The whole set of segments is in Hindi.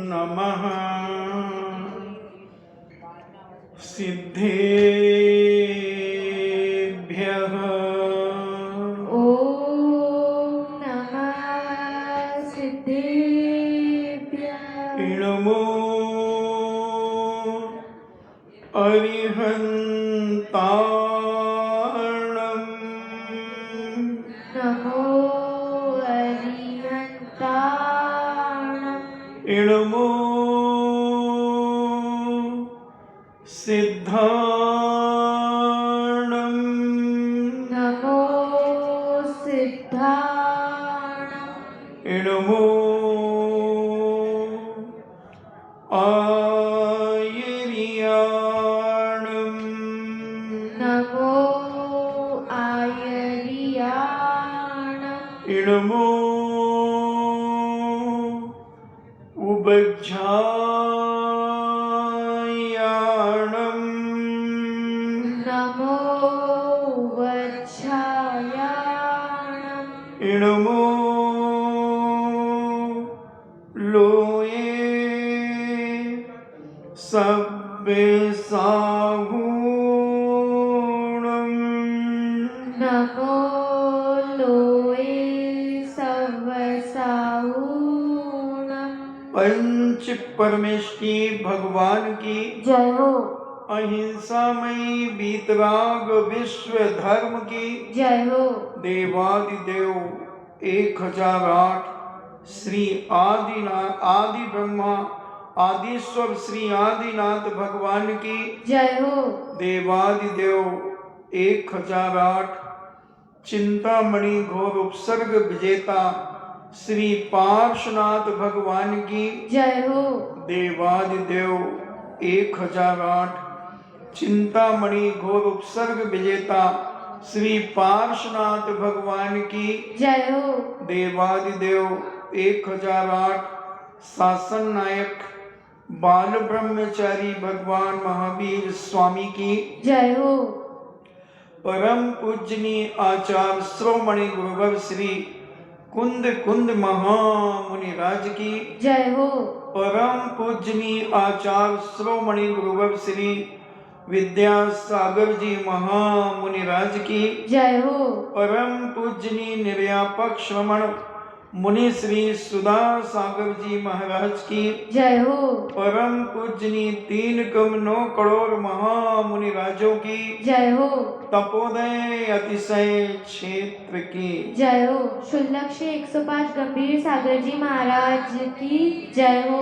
नमः सिद्धेभ्यः। ओम नमः सिद्धेभ्यः। इणमो अरिहन्ताणम् नमो अरिहन्ताणम्। इणमो सिद्धाणम् नमो सिद्धाणम्। इणमो आयर्याणम् नमो आयर्याणम्। इणमो उबज्झायाणम् नमो वज्झायाणम्। इणमो लोये सव्यसाहूणम् नमो लोये सव्यसाहूणम्। पंच परमेष्टि भगवान की जय हो। अहिंसामयी वीतराग विश्व धर्म की जय हो। देवादिदेव 1008 श्री आदि ब्रह्मा आदिश्वर श्री आदिनाथ भगवान की जय हो। देवादिदेव 1008 चिंतामणि घोर उपसर्ग विजेता श्री पार्श्वनाथ भगवान की जय हो। देवादिदेव 1008 चिंतामणि घोर उपसर्ग विजेता श्री पार्श्वनाथ भगवान की जय हो। देवादिदेव 1008 शासन नायक बाल ब्रह्मचारी भगवान महावीर स्वामी की जय हो। परम पूजनीय आचार्य श्रोमणि गुरुवर श्री कुंद महामुनि राज की जय हो। परम पूजनीय आचार्य श्रोमणि गुरुवर श्री विद्यासागर जी महामुनि राज की जय हो। परम पूजनीय निर्यापक श्रमण मुनि श्री सुधा सागर जी महाराज की जय हो। परम पूजनीय 3,9 करोड़ महामुनि राजों की जय हो। तपोदय अतिशय क्षेत्र की जय हो। शुल्लक से 105 गंभीर सागर जी महाराज की जय हो।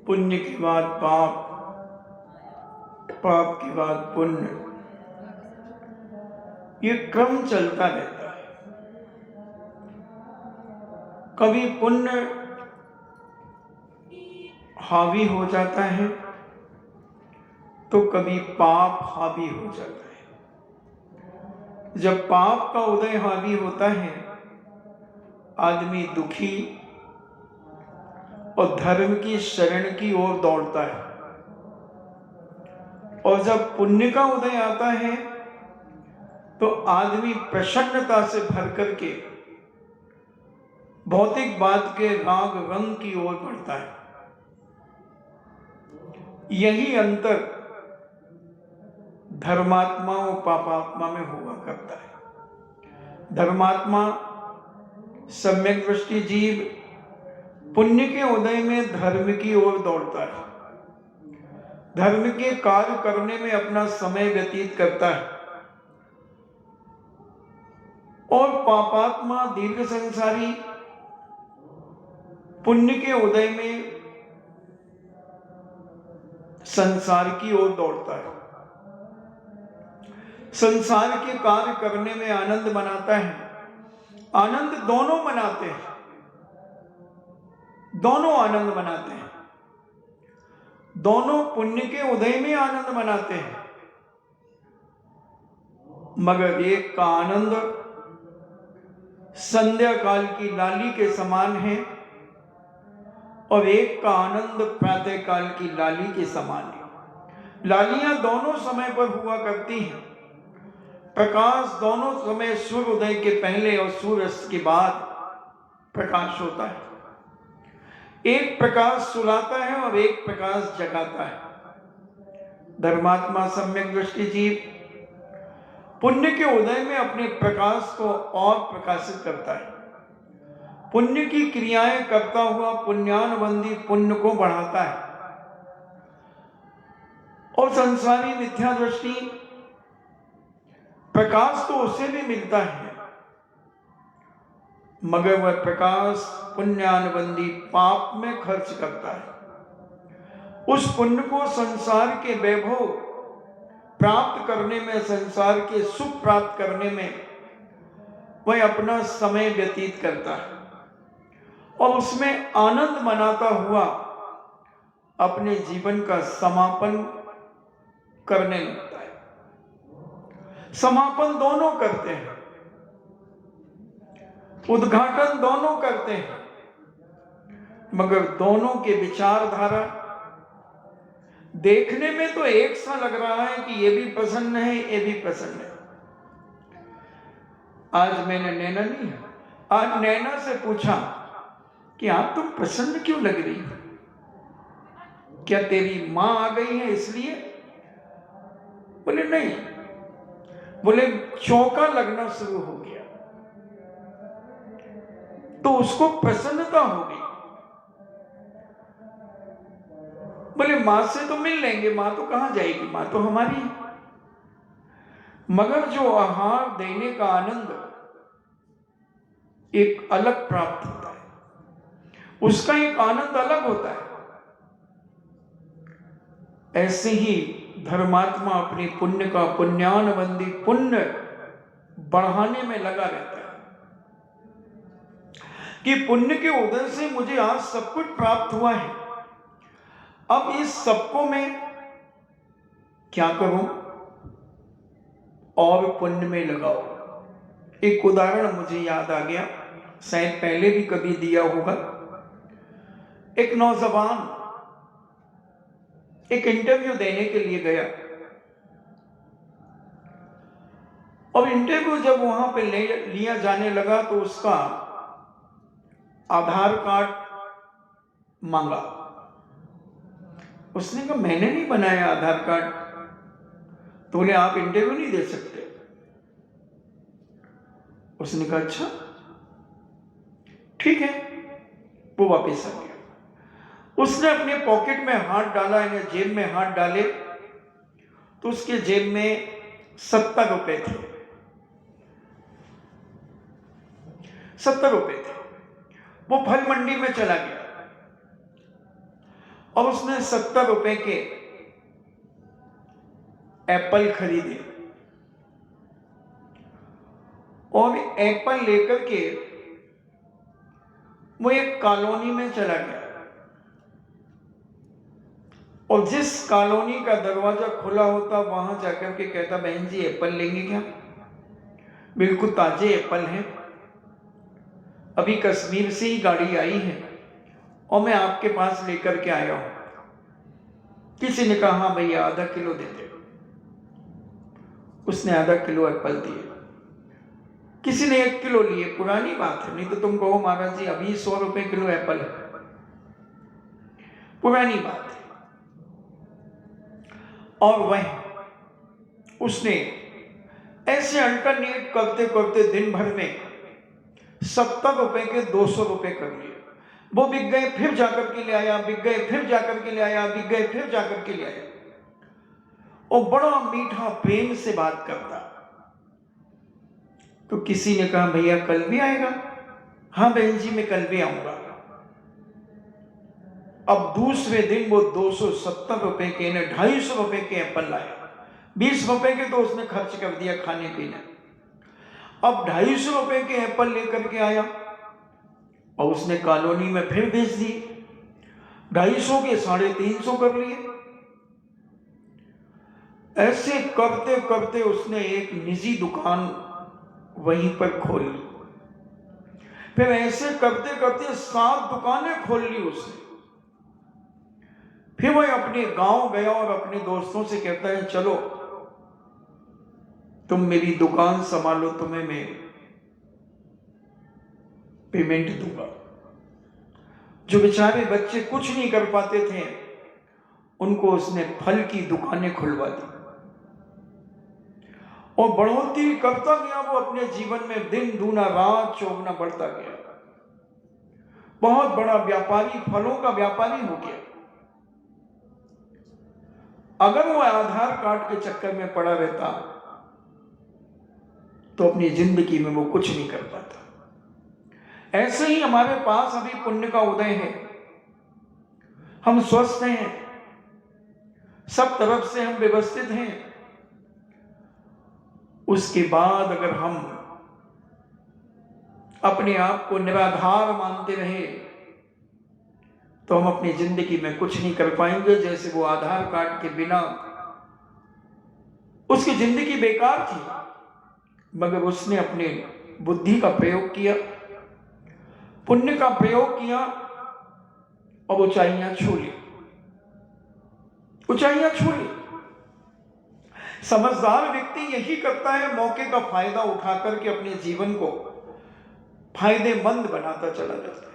पुण्य के बाद पाप, पाप के बाद पुण्य, ये क्रम चलता रहता है। कभी पुण्य हावी हो जाता है तो कभी पाप हावी हो जाता है। जब पाप का उदय हावी होता है आदमी दुखी और धर्म की शरण की ओर दौड़ता है, और जब पुण्य का उदय आता है तो आदमी प्रसन्नता से भर करके भौतिकवाद के राग रंग की ओर बढ़ता है। यही अंतर धर्मात्मा और पापात्मा में हुआ करता है। धर्मात्मा सम्यक दृष्टि जीव पुण्य के उदय में धर्म की ओर दौड़ता है, धर्म के कार्य करने में अपना समय व्यतीत करता है, और पापात्मा दीर्घ संसारी पुण्य के उदय में संसार की ओर दौड़ता है, संसार के कार्य करने में आनंद मनाता है। आनंद दोनों मनाते हैं, दोनों आनंद मनाते हैं, दोनों पुण्य के उदय में आनंद मनाते हैं, मगर एक का आनंद संध्या काल की लाली के समान है और एक का आनंद प्रातःकाल की लाली के समान है। लालियां दोनों समय पर हुआ करती हैं। प्रकाश दोनों समय सूर्य उदय के पहले और सूर्य अस्त के बाद प्रकाश होता है। एक प्रकाश सुलाता है और एक प्रकाश जगाता है। धर्मात्मा सम्यक दृष्टि जीव पुण्य के उदय में अपने प्रकाश को और प्रकाशित करता है। पुण्य की क्रियाएं करता हुआ पुण्यानुबंधी पुण्य को बढ़ाता है। और संसारी मिथ्या दृष्टि प्रकाश तो उसे भी मिलता है, मगर वह प्रकाश पुण्यानुबंधी पाप में खर्च करता है। उस पुण्य को संसार के वैभव प्राप्त करने में, संसार के सुख प्राप्त करने में वह अपना समय व्यतीत करता है और उसमें आनंद मनाता हुआ अपने जीवन का समापन करने लगता है। समापन दोनों करते हैं, उद्घाटन दोनों करते हैं, मगर दोनों के विचारधारा देखने में तो एक सा लग रहा है कि ये भी प्रसन्न है, ये भी प्रसन्न है। आज मैंने नैना से पूछा कि आप तुम प्रसन्न क्यों लग रही हो? क्या तेरी मां आ गई है इसलिए? बोले नहीं। बोले चौंका लगना शुरू हो गया तो उसको प्रसन्नता हो गई। बोले मां से तो मिल लेंगे, मां तो कहां जाएगी, मां तो हमारी है। मगर जो आहार देने का आनंद एक अलग प्राप्त होता है, उसका एक आनंद अलग होता है। ऐसे ही धर्मात्मा अपने पुण्य का पुण्यानुबंधी पुण्य बढ़ाने में लगा रहता है कि पुण्य के उदय से मुझे आज सब कुछ प्राप्त हुआ है, अब इस सबको मैं क्या करूं और पुण्य में लगाओ। एक उदाहरण मुझे याद आ गया, शायद पहले भी कभी दिया होगा। एक नौजवान एक इंटरव्यू देने के लिए गया और इंटरव्यू जब वहां पे लिया जाने लगा तो उसका आधार कार्ड मांगा। उसने कहा मैंने नहीं बनाया आधार कार्ड। तो बोले आप इंटरव्यू नहीं दे सकते। उसने कहा अच्छा ठीक है। वो वापस आ गया। उसने अपने पॉकेट में हाथ डाला, यानी जेब में हाथ डाले तो उसके जेब में 70 रुपए थे। 70 रुपए थे। वो फल मंडी में चला गया और उसने 70 रुपए के एप्पल खरीदे और एप्पल लेकर के वो एक कॉलोनी में चला गया और जिस कॉलोनी का दरवाजा खुला होता वहां जाकर के कहता बहन जी एप्पल लेंगे क्या? बिल्कुल ताजे एप्पल हैं, अभी कश्मीर से ही गाड़ी आई है और मैं आपके पास लेकर के आया हूं। किसी ने कहा हाँ भैया आधा किलो दे दे। उसने आधा किलो एप्पल दिए। किसी ने 1 किलो लिए, पुरानी बात है, नहीं तो तुम कहो महाराज जी अभी 100 रुपए किलो एप्पल है, पुरानी बात है। और वह उसने ऐसे अल्टरनेट करते करते दिन भर में 70 रुपए के 200 रुपए कर लिए। वो बिक गए, फिर जाकर के ले आया, बिक गए, फिर जाकर के ले आया, बिक गए, फिर जाकर के ले आया। और बड़ा मीठा प्रेम से बात करता। तो किसी ने कहा भैया कल भी आएगा? हाँ बहन जी मैं कल भी आऊंगा। अब दूसरे दिन वो 270 रुपए के, 250 रुपए के एप्पल लाया। 20 रुपए के तो उसने खर्च कर दिया खाने पीने। अब 250 रुपए के एप्पल लेकर के आया और उसने कॉलोनी में फिर बेच दिए। 250 के 350 कर लिए। ऐसे करते करते उसने एक निजी दुकान वहीं पर खोल ली। फिर ऐसे करते करते 7 दुकानें खोल ली उसने। फिर वह अपने गांव गया और अपने दोस्तों से कहता है, चलो तुम मेरी दुकान संभालो, तुम्हें मैं पेमेंट दूंगा। जो बेचारे बच्चे कुछ नहीं कर पाते थे, उनको उसने फल की दुकानें खुलवा दी और बढ़ोतरी करता गया। वो अपने जीवन में दिन दूना रात चौगुना बढ़ता गया, बहुत बड़ा व्यापारी, फलों का व्यापारी हो गया। अगर वो आधार कार्ड के चक्कर में पड़ा रहता तो अपनी जिंदगी में वो कुछ नहीं कर पाता। ऐसे ही हमारे पास अभी पुण्य का उदय है, हम स्वस्थ हैं, सब तरफ से हम व्यवस्थित हैं। उसके बाद अगर हम अपने आप को निराधार मानते रहे तो हम अपनी जिंदगी में कुछ नहीं कर पाएंगे। जैसे वो आधार कार्ड के बिना उसकी जिंदगी बेकार थी, मगर उसने अपने बुद्धि का प्रयोग किया, पुण्य का प्रयोग किया और ऊंचाइयां छू ली, ऊंचाइयां छू ली। समझदार व्यक्ति यही करता है, मौके का फायदा उठा करके अपने जीवन को फायदेमंद बनाता चला जाता है।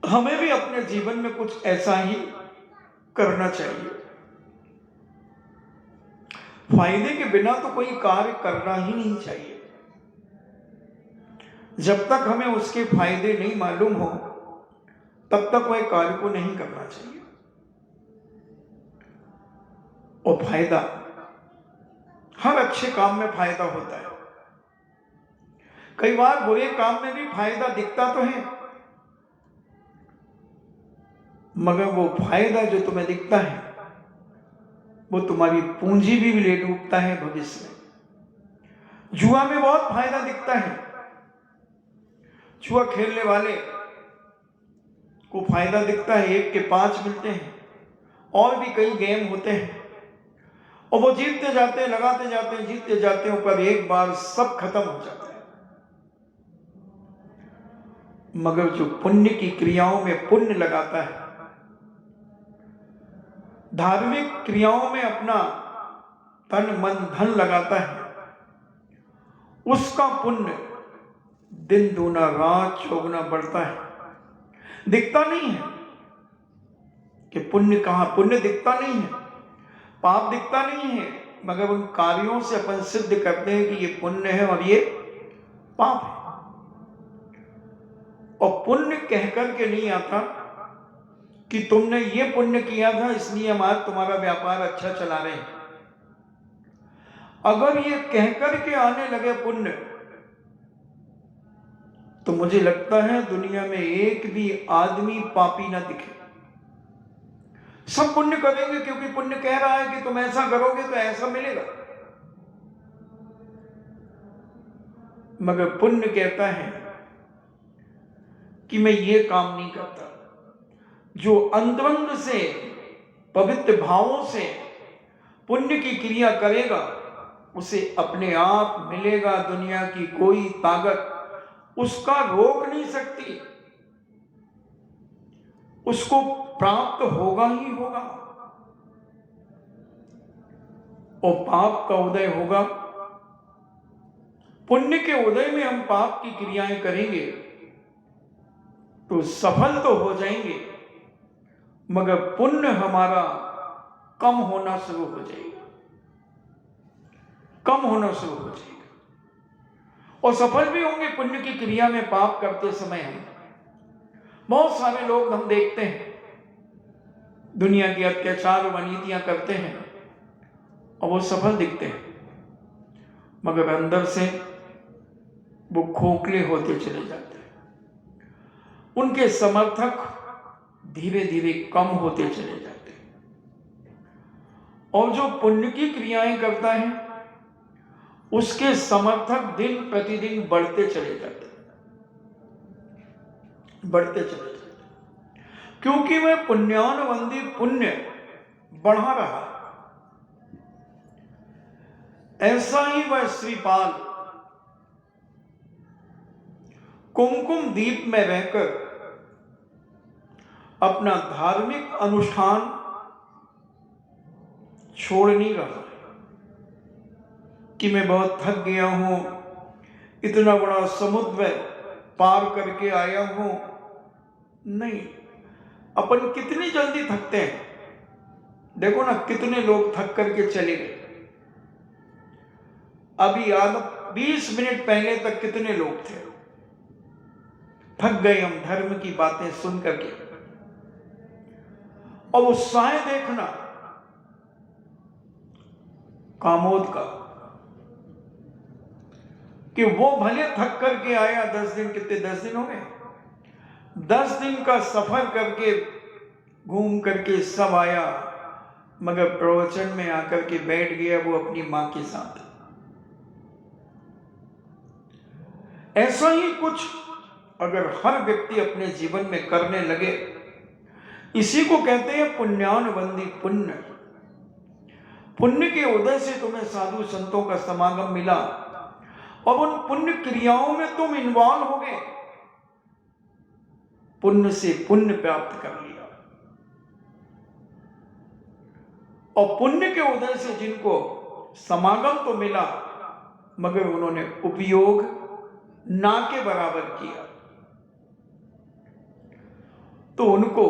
हमें भी अपने जीवन में कुछ ऐसा ही करना चाहिए। फायदे के बिना तो कोई कार्य करना ही नहीं चाहिए। जब तक हमें उसके फायदे नहीं मालूम हो तब तक वह कार्य को नहीं करना चाहिए। और फायदा, हर अच्छे काम में फायदा होता है। कई बार बुरे काम में भी फायदा दिखता तो है, मगर वो फायदा जो तुम्हें दिखता है वो तुम्हारी पूंजी भी ले डूबता है भविष्य में। जुआ में बहुत फायदा दिखता है, जुआ खेलने वाले को फायदा दिखता है, 1 के 5 मिलते हैं, और भी कई गेम होते हैं, और वो जीतते जाते हैं, लगाते जाते हैं, जीतते जाते हैं, पर एक बार सब खत्म हो जाता है। मगर जो पुण्य की क्रियाओं में पुण्य लगाता है, धार्मिक क्रियाओं में अपना तन मन धन लगाता है, उसका पुण्य दिन दूना रात चौगुना बढ़ता है। दिखता नहीं है कि पुण्य कहां, पुण्य दिखता नहीं है, पाप दिखता नहीं है, मगर उन कार्यों से अपन सिद्ध करते हैं कि ये पुण्य है और ये पाप है। और पुण्य कहकर के नहीं आता कि तुमने ये पुण्य किया था इसलिए हम आज तुम्हारा व्यापार अच्छा चला रहे हैं। अगर ये कहकर के आने लगे पुण्य, तो मुझे लगता है दुनिया में एक भी आदमी पापी ना दिखे। सब पुण्य करेंगे क्योंकि पुण्य कह रहा है कि तुम ऐसा करोगे तो ऐसा मिलेगा। मगर पुण्य कहता है कि मैं ये काम नहीं करता। जो अंतरंग से पवित्र भावों से पुण्य की क्रिया करेगा उसे अपने आप मिलेगा। दुनिया की कोई ताकत उसका रोक नहीं सकती, उसको प्राप्त होगा ही होगा। और पाप का उदय होगा। पुण्य के उदय में हम पाप की क्रियाएं करेंगे तो सफल तो हो जाएंगे, मगर पुण्य हमारा कम होना शुरू हो जाएगा, कम होना शुरू हो जाएगा। और सफल भी होंगे पुण्य की क्रिया में। पाप करते समय हम बहुत सारे लोग हम देखते हैं दुनिया की अत्याचार और अनीतियां करते हैं और वो सफल दिखते हैं, मगर अंदर से वो खोखले होते चले जाते हैं। उनके समर्थक धीरे धीरे कम होते चले जाते हैं। और जो पुण्य की क्रियाएं करता है उसके समर्थक दिन प्रतिदिन बढ़ते चले जाते हैं, बढ़ते चले जाते हैं, क्योंकि वह पुण्यानुबंधी पुण्य बढ़ा रहा। ऐसा ही वह श्रीपाल कुमकुम दीप में रहकर अपना धार्मिक अनुष्ठान छोड़ नहीं रहा कि मैं बहुत थक गया हूं, इतना बड़ा समुद्र पार करके आया हूं। नहीं, अपन कितनी जल्दी थकते हैं। देखो ना, कितने लोग थक करके चले गए। अभी 20 मिनट पहले तक कितने लोग थे, थक गए हम धर्म की बातें सुन करके। और उत्साह देखना कामोद का, कि वो भले थक करके आया 10 दिन, कितने 10 दिन हो गए, 10 दिन का सफर करके घूम करके सब आया, मगर प्रवचन में आकर के बैठ गया वो अपनी मां के साथ। ऐसा ही कुछ अगर हर व्यक्ति अपने जीवन में करने लगे, इसी को कहते हैं पुण्यानुबंधी पुण्य। पुण्य के उदय से तुम्हें साधु संतों का समागम मिला और उन पुण्य क्रियाओं में तुम इन्वॉल्व हो गए, पुण्य से पुण्य प्राप्त कर लिया। और पुण्य के उदय से जिनको समागम तो मिला, मगर उन्होंने उपयोग ना के बराबर किया, तो उनको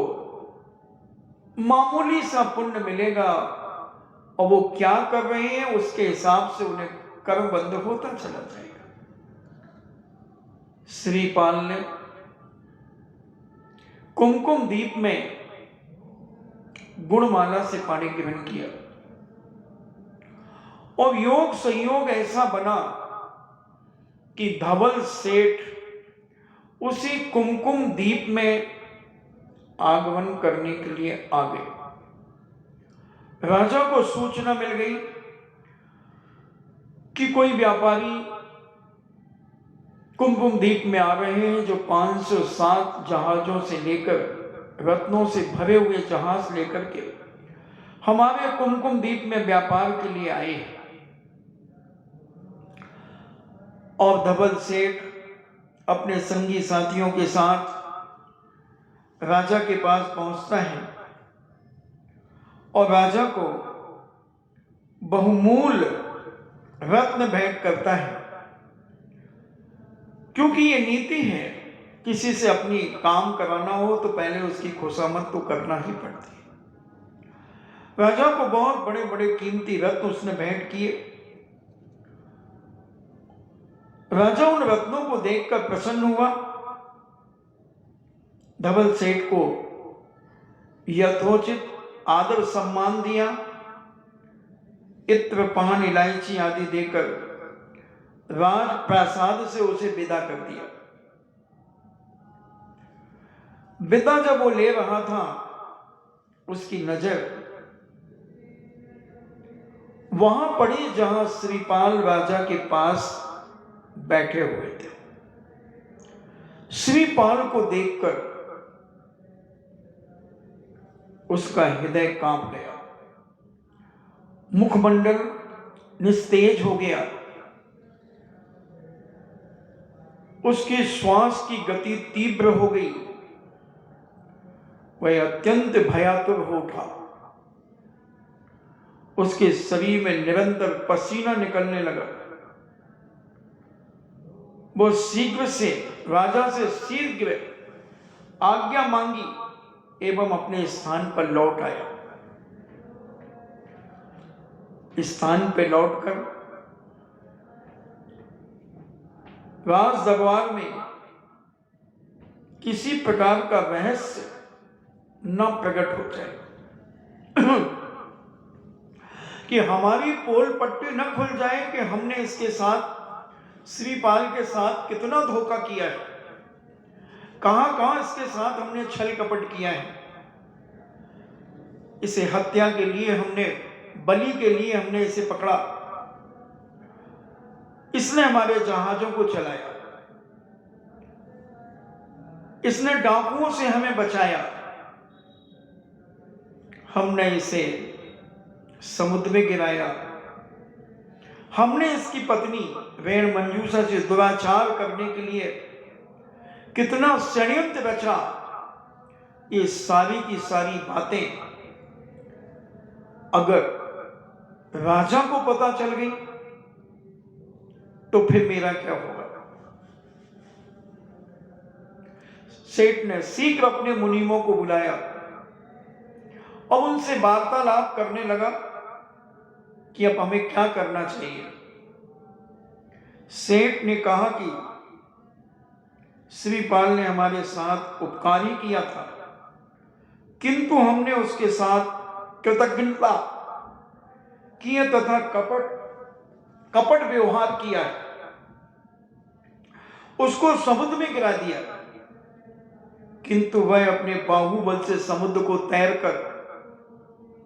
मामूली सा पुण्य मिलेगा। और वो क्या कर रहे हैं उसके हिसाब से उन्हें कर्म बंध होता चला जाएगा। श्रीपाल ने कुमकुम दीप में गुणमाला से पानी ग्रहण किया और योग संयोग ऐसा बना कि धवल सेठ उसी कुमकुम दीप में आगमन करने के लिए आ गए। राजा को सूचना मिल गई कि कोई व्यापारी कुमकुम द्वीप में आ रहे हैं, जो 507 जहाजों से लेकर, रत्नों से भरे हुए जहाज लेकर के हमारे कुमकुम द्वीप में व्यापार के लिए आए हैं। और धवल सेठ अपने संगी साथियों के साथ राजा के पास पहुंचता है और राजा को बहुमूल्य रत्न भेंट करता है, क्योंकि ये नीति है, किसी से अपनी काम कराना हो तो पहले उसकी खुशामद तो करना ही पड़ती है। राजा को बहुत बड़े बड़े कीमती रत्न उसने भेंट किए। राजा उन रत्नों को देखकर प्रसन्न हुआ, धवल सेठ को यथोचित आदर सम्मान दिया, इत्र पान इलायची आदि देकर राज प्रासाद से उसे विदा कर दिया। विदा जब वो ले रहा था, उसकी नजर वहां पड़ी जहां श्रीपाल राजा के पास बैठे हुए थे। श्रीपाल को देखकर उसका हृदय कांप गया, मुखमंडल निस्तेज हो गया, उसके श्वास की गति तीव्र हो गई, वह अत्यंत भयातुर हो उठा। उसके शरीर में निरंतर पसीना निकलने लगा। वो शीघ्र से राजा से शीघ्र आज्ञा मांगी एवं अपने स्थान पर लौट आया। स्थान पर लौटकर राज दरबार में किसी प्रकार का रहस्य न प्रकट हो जाए कि हमारी पोल पट्टी न खुल जाए कि हमने इसके साथ, श्रीपाल के साथ कितना धोखा किया है, कहां कहां इसके साथ हमने छल कपट किया है। इसे हत्या के लिए हमने, बलि के लिए हमने इसे पकड़ा, इसने हमारे जहाजों को चलाया, इसने डाकुओं से हमें बचाया, हमने इसे समुद्र में गिराया, हमने इसकी पत्नी रेण मंजूषा से दुराचार करने के लिए कितना षड्यंत्र रचा, ये सारी की सारी बातें अगर राजा को पता चल गई तो फिर मेरा क्या होगा। सेठ ने शीघ्र अपने मुनीमों को बुलाया और उनसे वार्तालाप करने लगा कि अब हमें क्या करना चाहिए। सेठ ने कहा कि श्रीपाल ने हमारे साथ उपकार ही किया था, किंतु हमने उसके साथ कृतज्ञता की है तथा कपट व्यवहार किया है, उसको समुद्र में गिरा दिया, किंतु वह अपने बाहुबल से समुद्र को तैरकर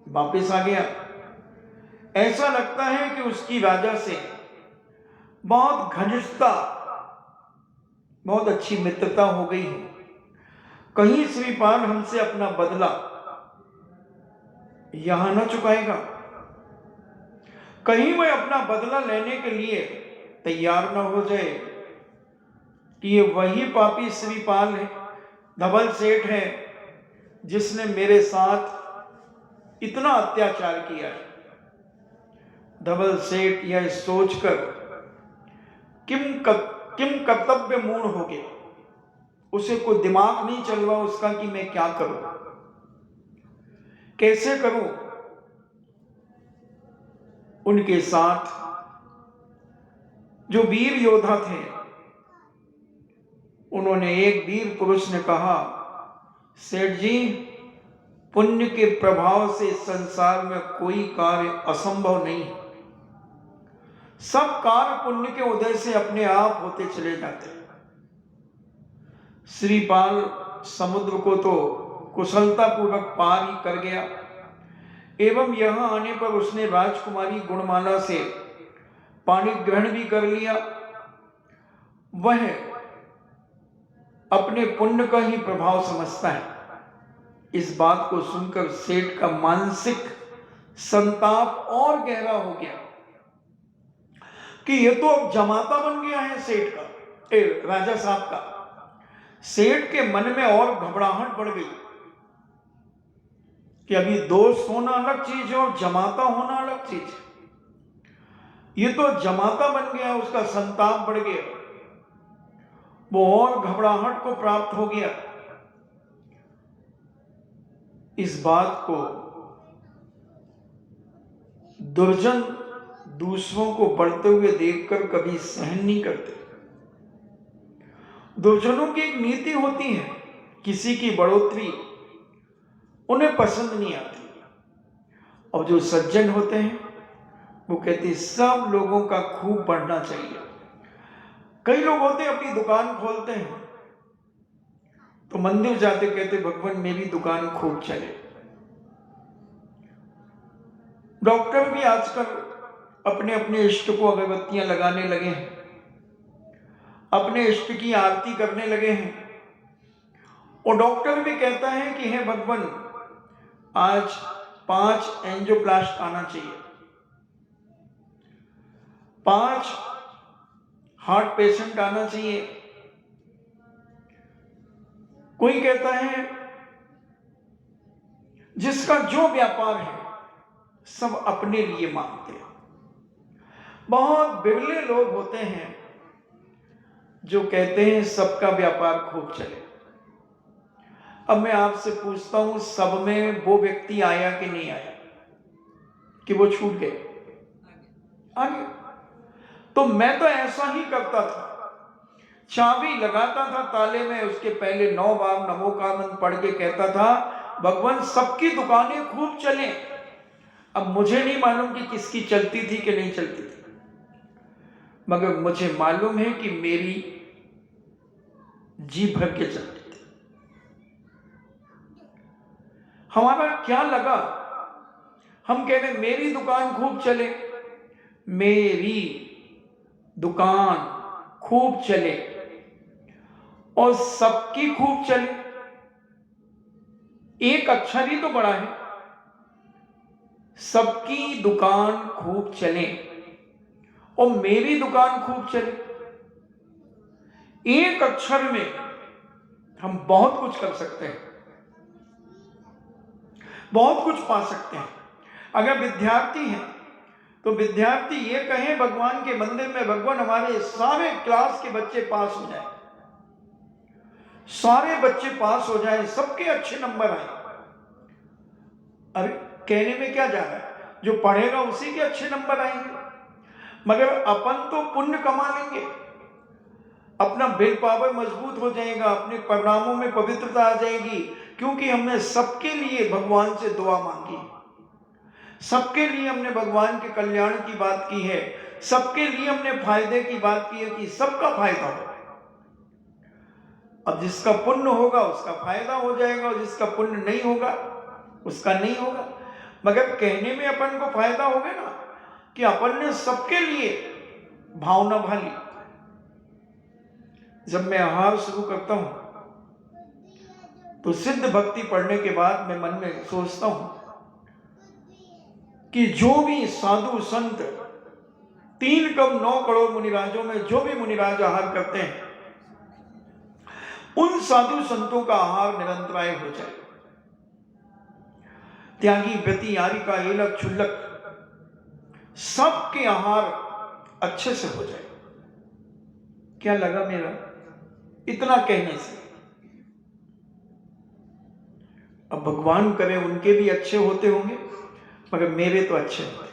वापस आ गया। ऐसा लगता है कि उसकी राजा से बहुत घनिष्ठता, बहुत अच्छी मित्रता हो गई है। कहीं श्रीपाल हमसे अपना बदला यहां न चुकाएगा, कहीं वह अपना बदला लेने के लिए तैयार न हो जाए कि ये वही पापी श्रीपाल है, धवल सेठ है, जिसने मेरे साथ इतना अत्याचार किया है। धवल सेठ यह सोचकर किम कर्तव्य मूढ़ हो गया, उसे कोई दिमाग नहीं चल रहा उसका कि मैं क्या करूं, कैसे करूं। उनके साथ जो वीर योद्धा थे, उन्होंने एक वीर पुरुष ने कहा, सेठ जी, पुण्य के प्रभाव से संसार में कोई कार्य असंभव नहीं है, सब कार्य पुण्य के उदय से अपने आप होते चले जाते हैं। श्रीपाल समुद्र को तो कुशलतापूर्वक पार ही कर गया, एवं यहां आने पर उसने राजकुमारी गुणमाला से पानी ग्रहण भी कर लिया। वह अपने पुण्य का ही प्रभाव समझता है। इस बात को सुनकर सेठ का मानसिक संताप और गहरा हो गया कि यह तो अब जमाता बन गया है सेठ का, राजा साहब का। सेठ के मन में और घबराहट बढ़ गई कि अभी दोस्त होना अलग चीज है और जमाता होना अलग चीज है। ये तो जमाता बन गया, उसका संताप बढ़ गया, वो और घबराहट को प्राप्त हो गया। इस बात को दुर्जन दूसरों को बढ़ते हुए देखकर कभी सहन नहीं करते। दुर्जनों की एक नीति होती है, किसी की बढ़ोतरी उन्हें पसंद नहीं आती, और जो सज्जन होते हैं वो कहते हैं सब लोगों का खूब बढ़ना चाहिए। कई लोग होते हैं अपनी दुकान खोलते हैं तो मंदिर जाते कहते भगवान मेरी दुकान खूब चले। डॉक्टर भी आजकल अपने अपने इष्ट को अगरबत्तियां लगाने लगे हैं, अपने इष्ट की आरती करने लगे हैं, और डॉक्टर भी कहता है कि हे भगवान आज 5 एंजियोप्लास्ट आना चाहिए, 5 हार्ट पेशेंट आना चाहिए। कोई कहता है जिसका जो व्यापार है सब अपने लिए मांगते हैं। बहुत बिरले लोग होते हैं जो कहते हैं सबका व्यापार खूब चले। अब मैं आपसे पूछता हूं, सब में वो व्यक्ति आया कि नहीं आया, कि वो छूट गए? आ गया। तो मैं तो ऐसा ही करता था, चाबी लगाता था ताले में, उसके पहले 9 बार नमो का मंत्र पढ़ के कहता था भगवान सबकी दुकानें खूब चलें। अब मुझे नहीं मालूम कि किसकी चलती थी कि नहीं चलती थी, मगर मुझे मालूम है कि मेरी जी भर के चलती थी। हमारा क्या लगा, हम कह रहे मेरी दुकान खूब चले, मेरी दुकान खूब चले और सबकी खूब चले। एक अक्षर ही तो बड़ा है, सबकी दुकान खूब चले और मेरी दुकान खूब चले। एक अक्षर में हम बहुत कुछ कर सकते हैं। बहुत कुछ पा सकते हैं। अगर विद्यार्थी हैं तो विद्यार्थी ये कहें भगवान के मंदिर में, भगवान हमारे सारे क्लास के बच्चे पास हो जाए, सारे बच्चे पास हो जाए, सबके अच्छे नंबर आए। अरे कहने में क्या जा रहा है, जो पढ़ेगा उसी के अच्छे नंबर आएंगे। मगर अपन तो पुण्य कमा लेंगे, अपना विल पावर मजबूत हो जाएगा, अपने परिणामों में पवित्रता आ जाएगी, क्योंकि हमने सबके लिए भगवान से दुआ मांगी, सबके लिए हमने भगवान के कल्याण की बात की है, सबके लिए हमने फायदे की बात की है कि सबका फायदा हो। अब जिसका पुण्य होगा उसका फायदा हो जाएगा, और जिसका पुण्य नहीं होगा उसका नहीं होगा। मगर कहने में अपन को फायदा होगा ना कि अपन ने सबके लिए भावना भाली। जब मैं आहार शुरू करता हूं तो सिद्ध भक्ति पढ़ने के बाद मैं मन में सोचता हूं कि जो भी साधु संत 3 करोड़ 9 करोड़ मुनिराजों में जो भी मुनिराज आहार करते हैं, उन साधु संतों का आहार निरंतराय हो जाए। त्यागी व्रती यारिका एलक क्षुल्लक सबके आहार अच्छे से हो जाए। क्या लगा मेरा इतना कहने से? अब भगवान करे उनके भी अच्छे होते होंगे, मगर मेरे तो अच्छे होते,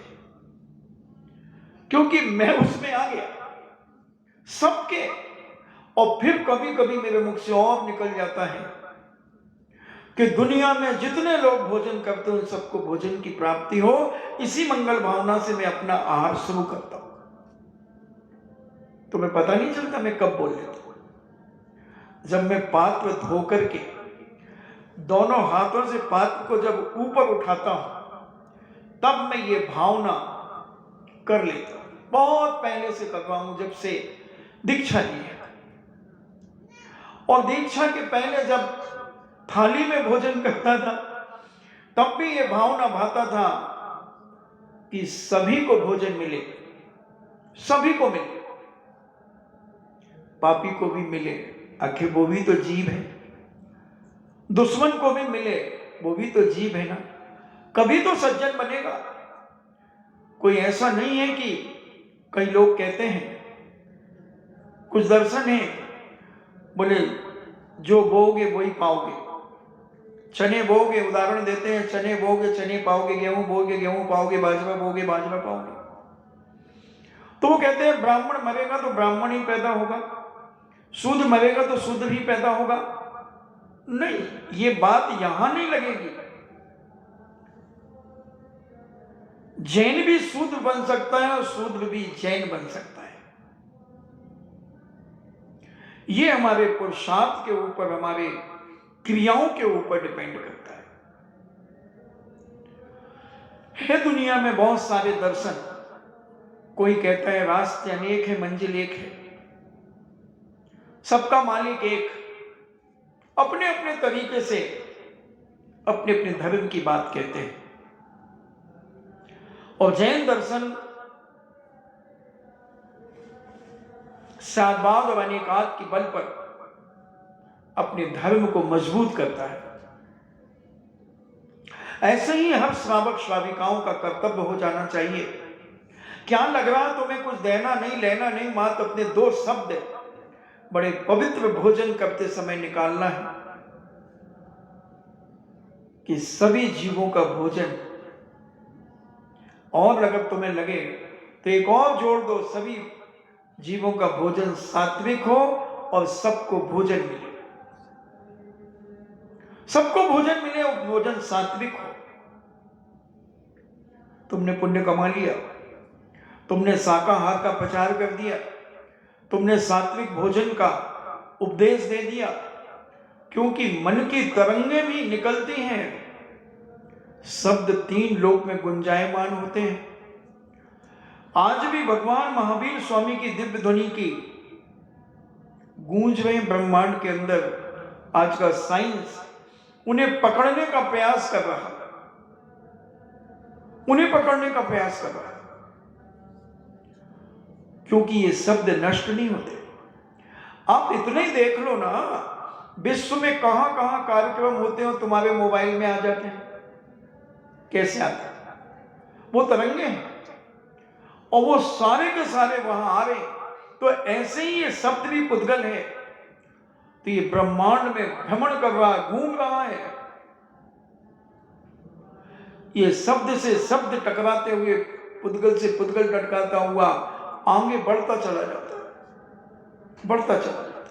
क्योंकि मैं उसमें आ गया सबके। और फिर कभी कभी मेरे मुख से और निकल जाता है कि दुनिया में जितने लोग भोजन करते हैं उन सबको भोजन की प्राप्ति हो। इसी मंगल भावना से मैं अपना आहार शुरू करता हूं। तुम्हें पता नहीं चलता मैं कब बोल लेता हूं। जब मैं पात्र धो करके दोनों हाथों से पात्र को जब ऊपर उठाता हूं, तब मैं ये भावना कर लेता हूं। बहुत पहले से कर रहा हूं, जब से दीक्षा ली है। और दीक्षा के पहले जब थाली में भोजन करता था, तब भी ये भावना भाता था कि सभी को भोजन मिले, सभी को मिले, पापी को भी मिले, आखिर वो भी तो जीव है। दुश्मन को भी मिले, वो भी तो जीव है ना, कभी तो सज्जन बनेगा। कोई ऐसा नहीं है कि कई लोग कहते हैं, कुछ दर्शन है, बोले जो बोओगे वही पाओगे। चने बोओगे, उदाहरण देते हैं, चने बोओगे चने पाओगे, गेहूं बोओगे गेहूं पाओगे, बाजरा बोओगे बाजरा पाओगे। तो वो कहते हैं ब्राह्मण मरेगा तो ब्राह्मण ही पैदा होगा, शूद्र मरेगा तो शूद्र ही पैदा होगा। नहीं, ये बात यहां नहीं लगेगी। जैन भी शूद्र बन सकता है और शूद्र भी जैन बन सकता है। ये हमारे पुरुषार्थ के ऊपर, हमारे क्रियाओं के ऊपर डिपेंड करता है। दुनिया में बहुत सारे दर्शन, कोई कहता है रास्ते अनेक है मंजिल एक है, सबका मालिक एक, अपने अपने तरीके से अपने अपने धर्म की बात कहते हैं। और जैन दर्शन साधवाद और अनेकाद के बल पर अपने धर्म को मजबूत करता है। ऐसे ही हर श्रावक श्राविकाओं का कर्तव्य हो जाना चाहिए। क्या लग रहा तुम्हें कुछ देना नहीं लेना नहीं, मात्र अपने 2 शब्द बड़े पवित्र भोजन करते समय निकालना है कि सभी जीवों का भोजन। और अगर तुम्हें लगे तो एक और जोड़ दो, सभी जीवों का भोजन सात्विक हो और सबको भोजन मिले, सबको भोजन मिले और भोजन सात्विक हो। तुमने पुण्य कमा लिया, तुमने शाकाहार का प्रचार कर दिया, तुमने सात्विक भोजन का उपदेश दे दिया, क्योंकि मन की तरंगें भी निकलती हैं, शब्द 3 लोक में गुंजायमान होते हैं। आज भी भगवान महावीर स्वामी की दिव्य ध्वनि की गूंज रहे ब्रह्मांड के अंदर। आज का साइंस उन्हें पकड़ने का प्रयास कर रहा है, उन्हें पकड़ने का प्रयास कर रहा है, क्योंकि ये शब्द नष्ट नहीं होते। आप इतना ही देख लो ना, विश्व में कहां कहां कार्यक्रम होते हो, तुम्हारे मोबाइल में आ जाते हैं। कैसे आता है? वो तरंगे हैं और वो सारे के सारे वहां आ रहे हैं। तो ऐसे ही ये शब्द भी पुद्गल है, तो ये ब्रह्मांड में भ्रमण कर रहा है, घूम रहा है। ये शब्द से शब्द टकराते हुए पुद्गल से पुद्गल टकराता हुआ आगे बढ़ता चला जाता है, बढ़ता चला जाता है।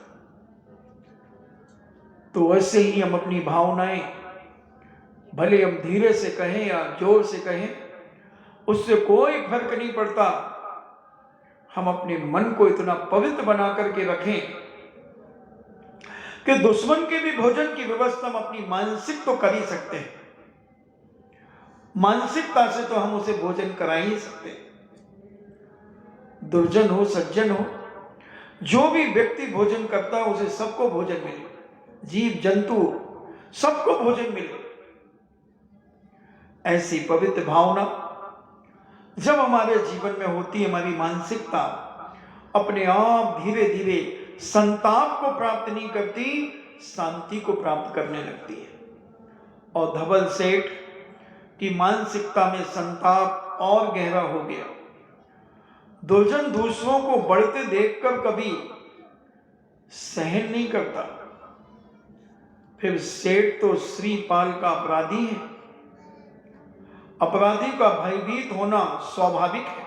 तो वैसे ही हम अपनी भावनाएं, भले हम धीरे से कहें या जोर से कहें, उससे कोई फर्क नहीं पड़ता। हम अपने मन को इतना पवित्र बना करके रखें कि दुश्मन के भी भोजन की व्यवस्था हम अपनी मानसिक तो कर ही सकते हैं। मानसिकता से तो हम उसे भोजन करा ही सकते हैं। दुर्जन हो सज्जन हो, जो भी व्यक्ति भोजन करता है उसे सबको भोजन मिले, जीव जंतु सबको भोजन मिले। ऐसी पवित्र भावना जब हमारे जीवन में होती है, हमारी मानसिकता अपने आप धीरे धीरे संताप को प्राप्त नहीं करती, शांति को प्राप्त करने लगती है। और धवल सेठ की मानसिकता में संताप और गहरा हो गया। दुर्जन दूसरों को बढ़ते देखकर कभी सहन नहीं करता। फिर सेठ तो श्रीपाल का अपराधी है, अपराधी का भयभीत होना स्वाभाविक है।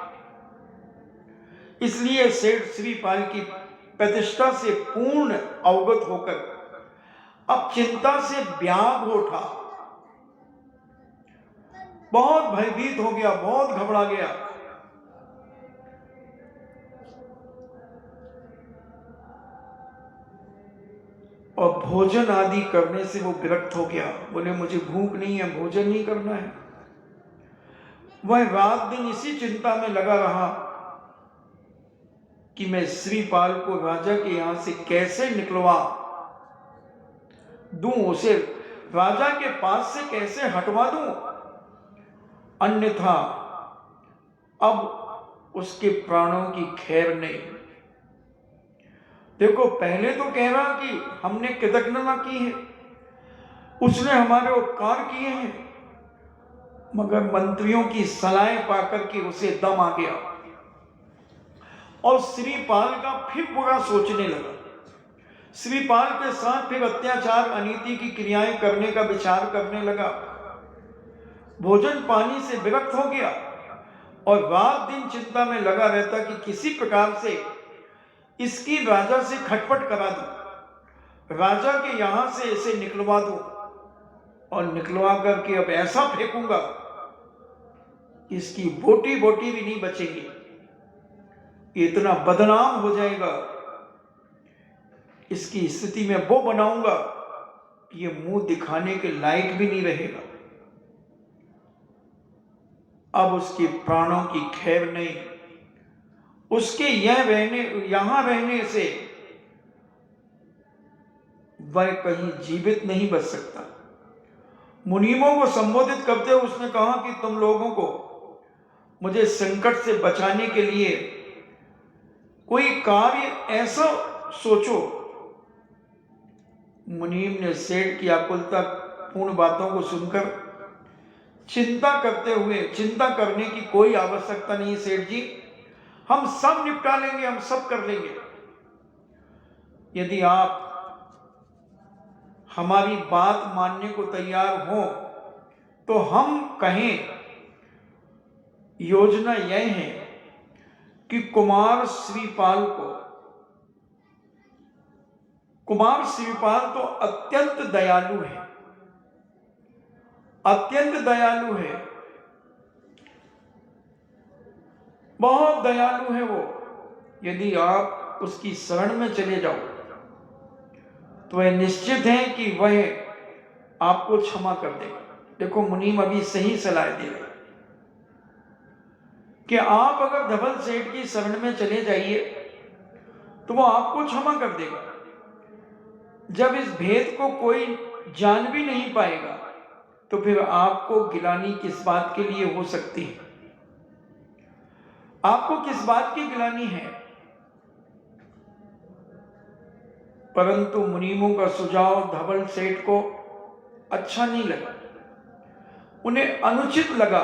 इसलिए सेठ श्रीपाल की प्रतिष्ठा से पूर्ण अवगत होकर अब चिंता से व्याग उठा, बहुत भयभीत हो गया, बहुत घबरा गया। और भोजन आदि करने से वो विरक्त हो गया। बोले मुझे भूख नहीं है, भोजन नहीं करना है। वह रात दिन इसी चिंता में लगा रहा कि मैं श्रीपाल को राजा के यहां से कैसे निकलवा दूं, उसे राजा के पास से कैसे हटवा दूं, अन्यथा अब उसके प्राणों की खैर नहीं। देखो, पहले तो कह रहा कि हमने कृतज्ञता की है, उसने हमारे उपकार किए हैं, मगर मंत्रियों की सलाह पाकर के उसे दम आ गया और श्रीपाल का फिर बुरा सोचने लगा। श्रीपाल के साथ फिर अत्याचार अनीति की क्रियाएं करने का विचार करने लगा। भोजन पानी से विरक्त हो गया और रात दिन चिंता में लगा रहता कि किसी प्रकार से इसकी राजा से खटपट करा दूं, राजा के यहां से इसे निकलवा दूं और निकलवा करके अब ऐसा फेंकूंगा कि इसकी बोटी बोटी भी नहीं बचेगी, इतना बदनाम हो जाएगा, इसकी स्थिति में वो बनाऊंगा कि ये मुंह दिखाने के लायक भी नहीं रहेगा। अब उसके प्राणों की खैर नहीं, उसके यहां रहने से वह कहीं जीवित नहीं बच सकता। मुनीमों को संबोधित करते हुए उसने कहा कि तुम लोगों को मुझे संकट से बचाने के लिए कोई कार्य ऐसा सोचो। मुनीम ने सेठ की आकुलता पूर्ण बातों को सुनकर चिंता करने की कोई आवश्यकता नहीं सेठ जी, हम सब निपटा लेंगे, हम सब कर लेंगे। यदि आप हमारी बात मानने को तैयार हो तो हम कहें, योजना यह है कि कुमार श्रीपाल तो अत्यंत दयालु है, अत्यंत दयालु है, बहुत दयालु है वो। यदि आप उसकी शरण में चले जाओ तो वह निश्चित है कि वह आपको क्षमा कर देगा। देखो, मुनीम अभी सही सलाह दे रहे कि आप अगर धवल सेठ की शरण में चले जाइए तो वो आपको क्षमा कर देगा। जब इस भेद को कोई जान भी नहीं पाएगा तो फिर आपको गिलानी किस बात के लिए हो सकती है? आपको किस बात की गिलानी है? परंतु मुनीमों का सुझाव धवल सेठ को अच्छा नहीं लगा। उन्हें अनुचित लगा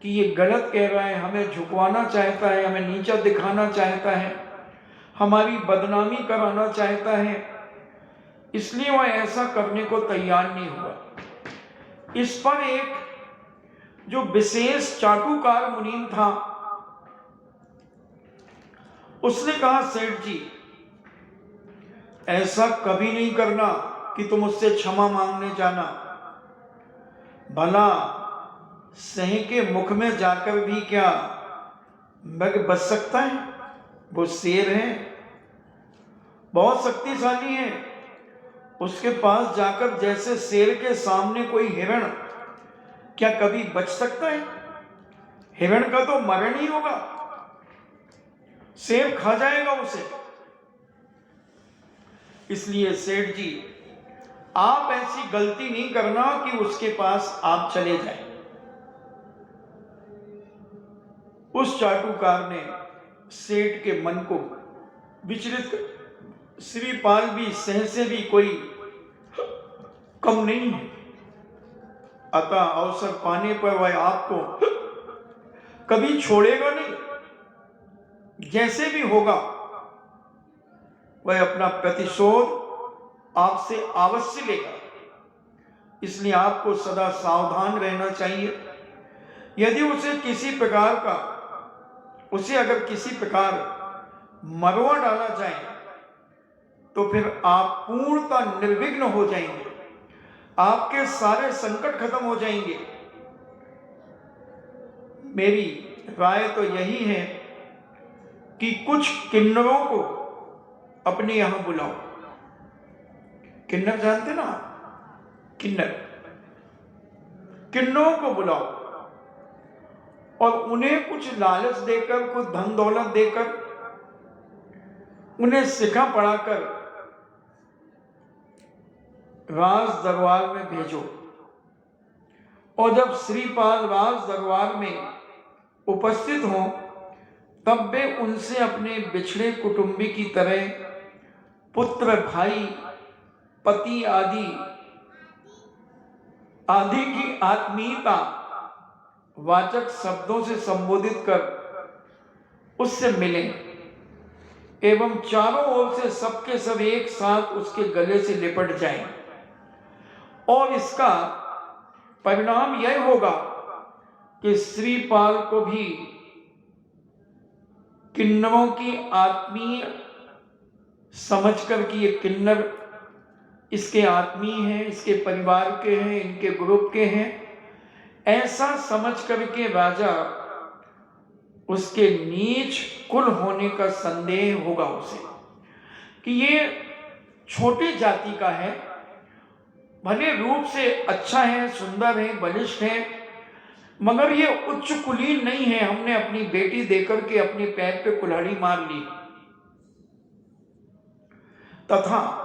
कि ये गलत कह रहा है, हमें झुकवाना चाहता है, हमें नीचा दिखाना चाहता है, हमारी बदनामी कराना चाहता है, इसलिए वह ऐसा करने को तैयार नहीं हुआ। इस पर एक जो विशेष चाटुकार मुनीम था, उसने कहा, सेठ जी ऐसा कभी नहीं करना कि तुम उससे क्षमा मांगने जाना। भला सह के मुख में जाकर भी क्या मृग बच सकता है? वो शेर है, बहुत शक्तिशाली है। उसके पास जाकर जैसे शेर के सामने कोई हिरण क्या कभी बच सकता है? हिरण का तो मरण ही होगा, शेर खा जाएगा उसे। इसलिए सेठ जी आप ऐसी गलती नहीं करना कि उसके पास आप चले जाएं। उस चाटुकार ने सेठ के मन को विचलित कर, श्रीपाल भी सह से भी कोई कम नहीं है, अतः अवसर पाने पर वह आपको कभी छोड़ेगा नहीं। जैसे भी होगा वह अपना प्रतिशोध आपसे अवश्य लेगा। इसलिए आपको सदा सावधान रहना चाहिए। यदि उसे अगर किसी प्रकार मरवा डाला जाए तो फिर आप पूर्णतः निर्विघ्न हो जाएंगे, आपके सारे संकट खत्म हो जाएंगे। मेरी राय तो यही है कि कुछ किन्नरों को अपने यहां बुलाओ। किन्नर जानते ना? किन्नरों को बुलाओ और उन्हें कुछ लालच देकर, कुछ धन दौलत देकर, उन्हें सिखा पढ़ाकर राज दरबार में भेजो। और जब श्रीपाल राज दरबार में उपस्थित हों तब वे उनसे अपने बिछड़े कुटुंबी की तरह पुत्र, भाई, पति आदि की आत्मीयता वाचक शब्दों से संबोधित कर उससे मिलें एवं चारों ओर से सबके सब एक साथ उसके गले से लिपट जाएं। और इसका परिणाम यह होगा कि श्रीपाल को भी किन्नरों की आत्मीय समझकर कि ये किन्नर इसके आत्मीय हैं, इसके परिवार के हैं, इनके ग्रुप के हैं, ऐसा समझ करके राजा उसके नीच कुल होने का संदेह होगा उसे कि ये छोटी जाति का है, भले रूप से अच्छा है, सुंदर है, बलिष्ठ है, मगर ये उच्च कुलीन नहीं है। हमने अपनी बेटी देकर के अपने पैर पे कुल्हाड़ी मार ली। तथा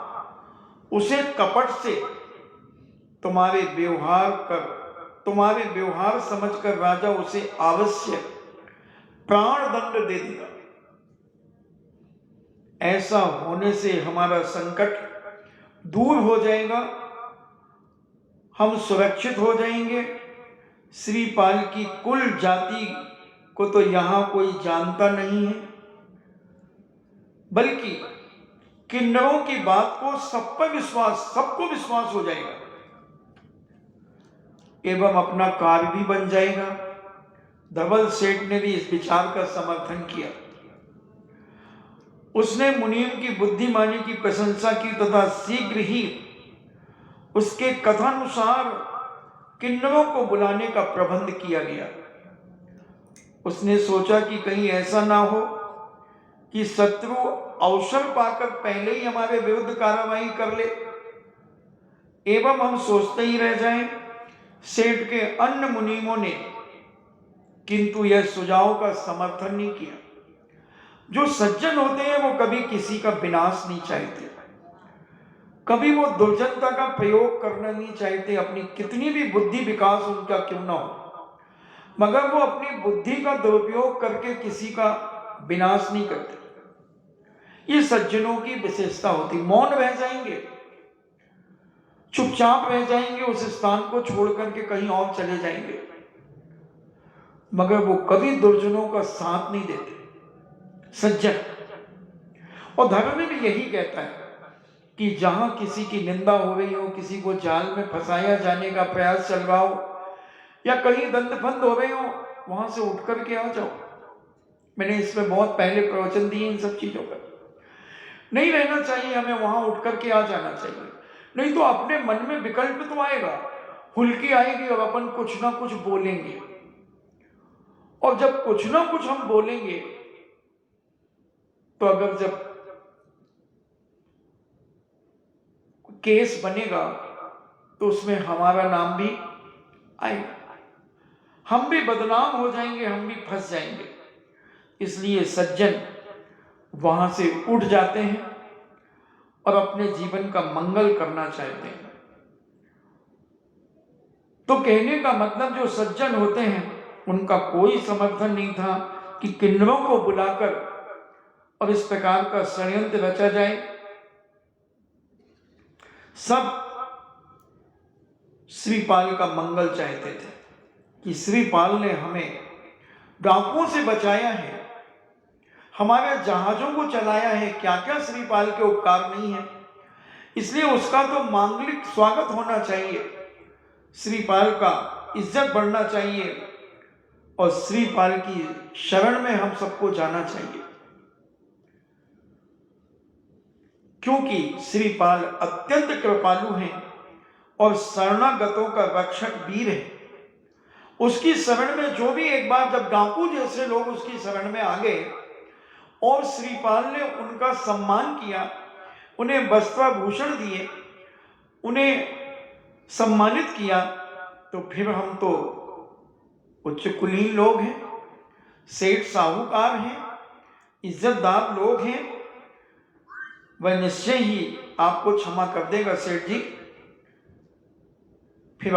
उसे कपट से तुम्हारे व्यवहार समझकर राजा उसे अवश्य प्राण दंड दे देगा। ऐसा होने से हमारा संकट दूर हो जाएगा, हम सुरक्षित हो जाएंगे। श्रीपाल की कुल जाति को तो यहां कोई जानता नहीं है, बल्कि किन्नरों की बात को सबको विश्वास हो जाएगा एवं अपना कार्य भी बन जाएगा। धवल सेठ ने भी इस विचार का समर्थन किया। उसने मुनीम की बुद्धिमानी की प्रशंसा की तथा शीघ्र ही उसके कथानुसार किन्नरों को बुलाने का प्रबंध किया गया। उसने सोचा कि कहीं ऐसा ना हो कि शत्रु अवसर पाकर पहले ही हमारे विरुद्ध कार्रवाई कर ले एवं हम सोचते ही रह जाएं। सेठ के अन्य मुनीमों ने किंतु यह सुझाव का समर्थन नहीं किया। जो सज्जन होते हैं वो कभी किसी का विनाश नहीं चाहते, कभी वो दुर्जनता का प्रयोग करना नहीं चाहते, अपनी कितनी भी बुद्धि विकास उनका क्यों ना हो, मगर वो अपनी बुद्धि का दुरुपयोग करके किसी का विनाश नहीं करते। ये सज्जनों की विशेषता होती। मौन रह जाएंगे, चुपचाप रह जाएंगे, उस स्थान को छोड़ करके कहीं और चले जाएंगे, मगर वो कभी दुर्जनों का साथ नहीं देते, सज्जन। और धर्म में भी यही कहता है कि जहां किसी की निंदा हो रही हो, किसी को जाल में फंसाया जाने का प्रयास चल रहा हो, या कहीं दंडफंद हो रहे हो, वहां से उठ करके आ जाओ। मैंने इसमें बहुत पहले प्रवचन दिए इन सब चीजों पर। नहीं रहना चाहिए हमें, वहां उठ करके आ जाना चाहिए। नहीं तो अपने मन में विकल्प तो आएगा, हुल्की आएगी और अपन कुछ ना कुछ बोलेंगे। और जब कुछ ना कुछ हम बोलेंगे तो अगर जब केस बनेगा तो उसमें हमारा नाम भी आएगा, हम भी बदनाम हो जाएंगे, हम भी फंस जाएंगे। इसलिए सज्जन वहां से उठ जाते हैं और अपने जीवन का मंगल करना चाहते हैं। तो कहने का मतलब जो सज्जन होते हैं उनका कोई समर्थन नहीं था कि किन्नरों को बुलाकर और इस प्रकार का षड्यंत्र रचा जाए। सब श्रीपाल का मंगल चाहते थे कि श्रीपाल ने हमें डाकुओं से बचाया है, हमारे जहाजों को चलाया है, क्या क्या श्रीपाल के उपकार नहीं है। इसलिए उसका तो मांगलिक स्वागत होना चाहिए, श्रीपाल का इज्जत बढ़ना चाहिए और श्रीपाल की शरण में हम सबको जाना चाहिए, क्योंकि श्रीपाल अत्यंत कृपालु हैं और शरणागतों का रक्षक वीर है। उसकी शरण में जो भी एक बार जब डाकू जैसे लोग उसकी शरण में आ गए और श्रीपाल ने उनका सम्मान किया, उन्हें वस्त्राभूषण दिए, उन्हें सम्मानित किया, तो फिर हम तो उच्च कुलीन लोग हैं, सेठ साहूकार हैं, इज्जतदार लोग हैं, वह निश्चय ही आपको क्षमा कर देगा सेठ जी। फिर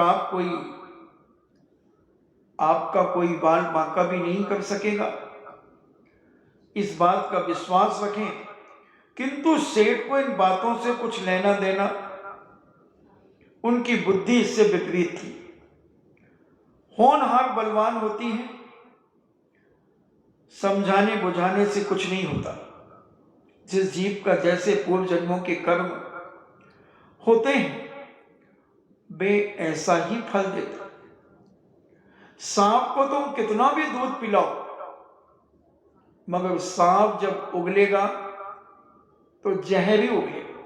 आपका कोई बाल बांका भी नहीं कर सकेगा, इस बात का विश्वास रखें। किंतु सेठ को इन बातों से कुछ लेना देना, उनकी बुद्धि इससे विपरीत थी। होनहार बलवान होती है, समझाने बुझाने से कुछ नहीं होता। जिस जीव का जैसे पूर्व जन्मों के कर्म होते हैं वे ऐसा ही फल देते। सांप को तुम कितना भी दूध पिलाओ, मगर सांप जब उगलेगा तो जहर ही उगलेगा।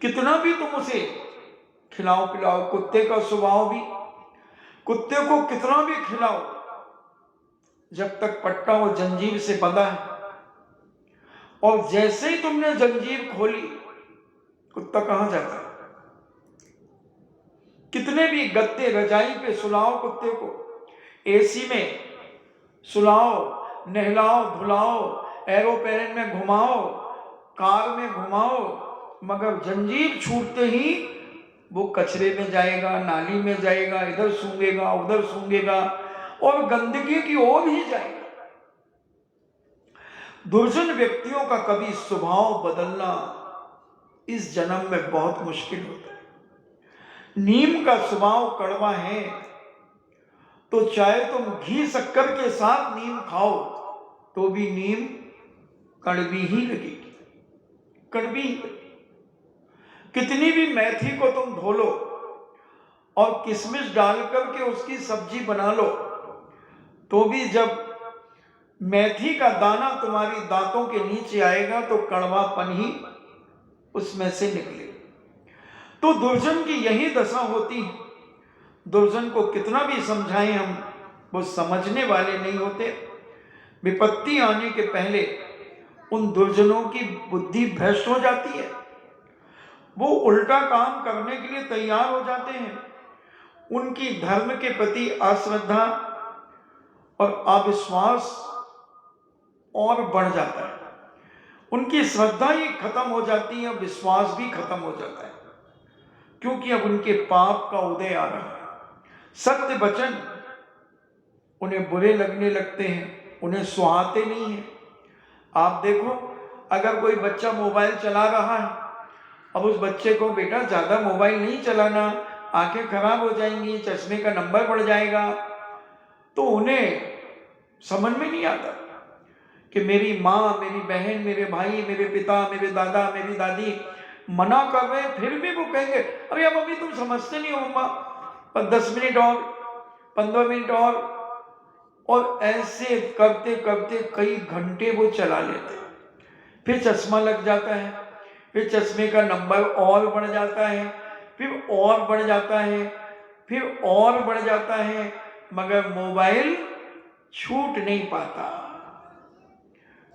कितना भी तुम उसे खिलाओ पिलाओ, कुत्ते का स्वभाव भी, कुत्ते को कितना भी खिलाओ, जब तक पट्टा वो जंजीर से बंधा है, और जैसे ही तुमने जंजीर खोली कुत्ता कहां जाता है। कितने भी गद्दे रजाई पे सुलाओ कुत्ते को, एसी में सुलाओ, नहलाओ धुलाओ, एरोप्लेन में घुमाओ, कार में घुमाओ, मगर जंजीर छूटते ही वो कचरे में जाएगा, नाली में जाएगा, इधर सूंघेगा उधर सूंघेगा और गंदगी की ओर ही जाएगा। दुर्जन व्यक्तियों का कभी स्वभाव बदलना इस जन्म में बहुत मुश्किल होता है। नीम का स्वभाव कड़वा है तो चाहे तुम घी शक्कर के साथ नीम खाओ तो भी नीम कड़वी ही लगेगी, कड़वी ही। कितनी भी मेथी को तुम धो लो और किशमिश डाल करके उसकी सब्जी बना लो तो भी जब मेथी का दाना तुम्हारी दांतों के नीचे आएगा तो कड़वापन ही उसमें से निकलेगा। तो दुर्जन की यही दशा होती है। दुर्जन को कितना भी समझाएं हम, वो समझने वाले नहीं होते। विपत्ति आने के पहले उन दुर्जनों की बुद्धि भ्रष्ट हो जाती है, वो उल्टा काम करने के लिए तैयार हो जाते हैं। उनकी धर्म के प्रति अश्रद्धा और अविश्वास और बढ़ जाता है, उनकी श्रद्धा ही खत्म हो जाती है, विश्वास भी खत्म हो जाता है, क्योंकि अब उनके पाप का उदय आ रहा है। सत्य वचन उन्हें बुरे लगने लगते हैं, उन्हें सुहाते नहीं है। आप देखो, अगर कोई बच्चा मोबाइल चला रहा है अब उस बच्चे को बेटा ज़्यादा मोबाइल नहीं चलाना, आंखें खराब हो जाएंगी, चश्मे का नंबर बढ़ जाएगा। तो उन्हें समझ में नहीं आता कि मेरी माँ, मेरी बहन, मेरे भाई, मेरे पिता, मेरे दादा, मेरी दादी मना कर रहे हैं, फिर भी वो कहेंगे अरे अब अभी तुम समझते नहीं हो मम्मा, पर 10 मिनट और, 15 मिनट और ऐसे करते करते कई घंटे वो चला लेते। फिर चश्मा लग जाता है, फिर चश्मे का नंबर और बढ़ जाता है, फिर और बढ़ जाता है, फिर और बढ़ जाता है, मगर मोबाइल छूट नहीं पाता,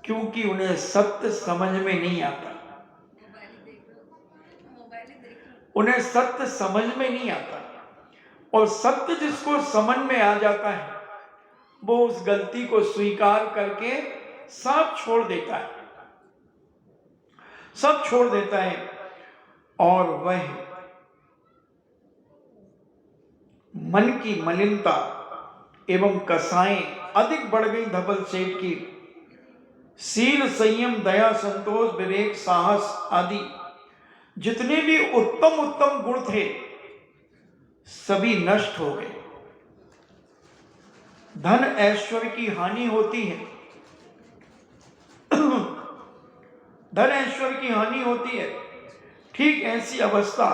क्योंकि उन्हें सत्य समझ में नहीं आता। उन्हें सत्य समझ में नहीं आता, और सत्य जिसको समझ में आ जाता है वो उस गलती को स्वीकार करके सब छोड़ देता है, सब छोड़ देता है। और वह मन की मलिनता एवं कसाएं अधिक बढ़ गई धवल सेठ की। शील, संयम, दया, संतोष, विवेक, साहस आदि जितने भी उत्तम उत्तम गुण थे सभी नष्ट हो गए। धन ऐश्वर्य की हानि होती है, धन ऐश्वर्य की हानि होती है। ठीक ऐसी अवस्था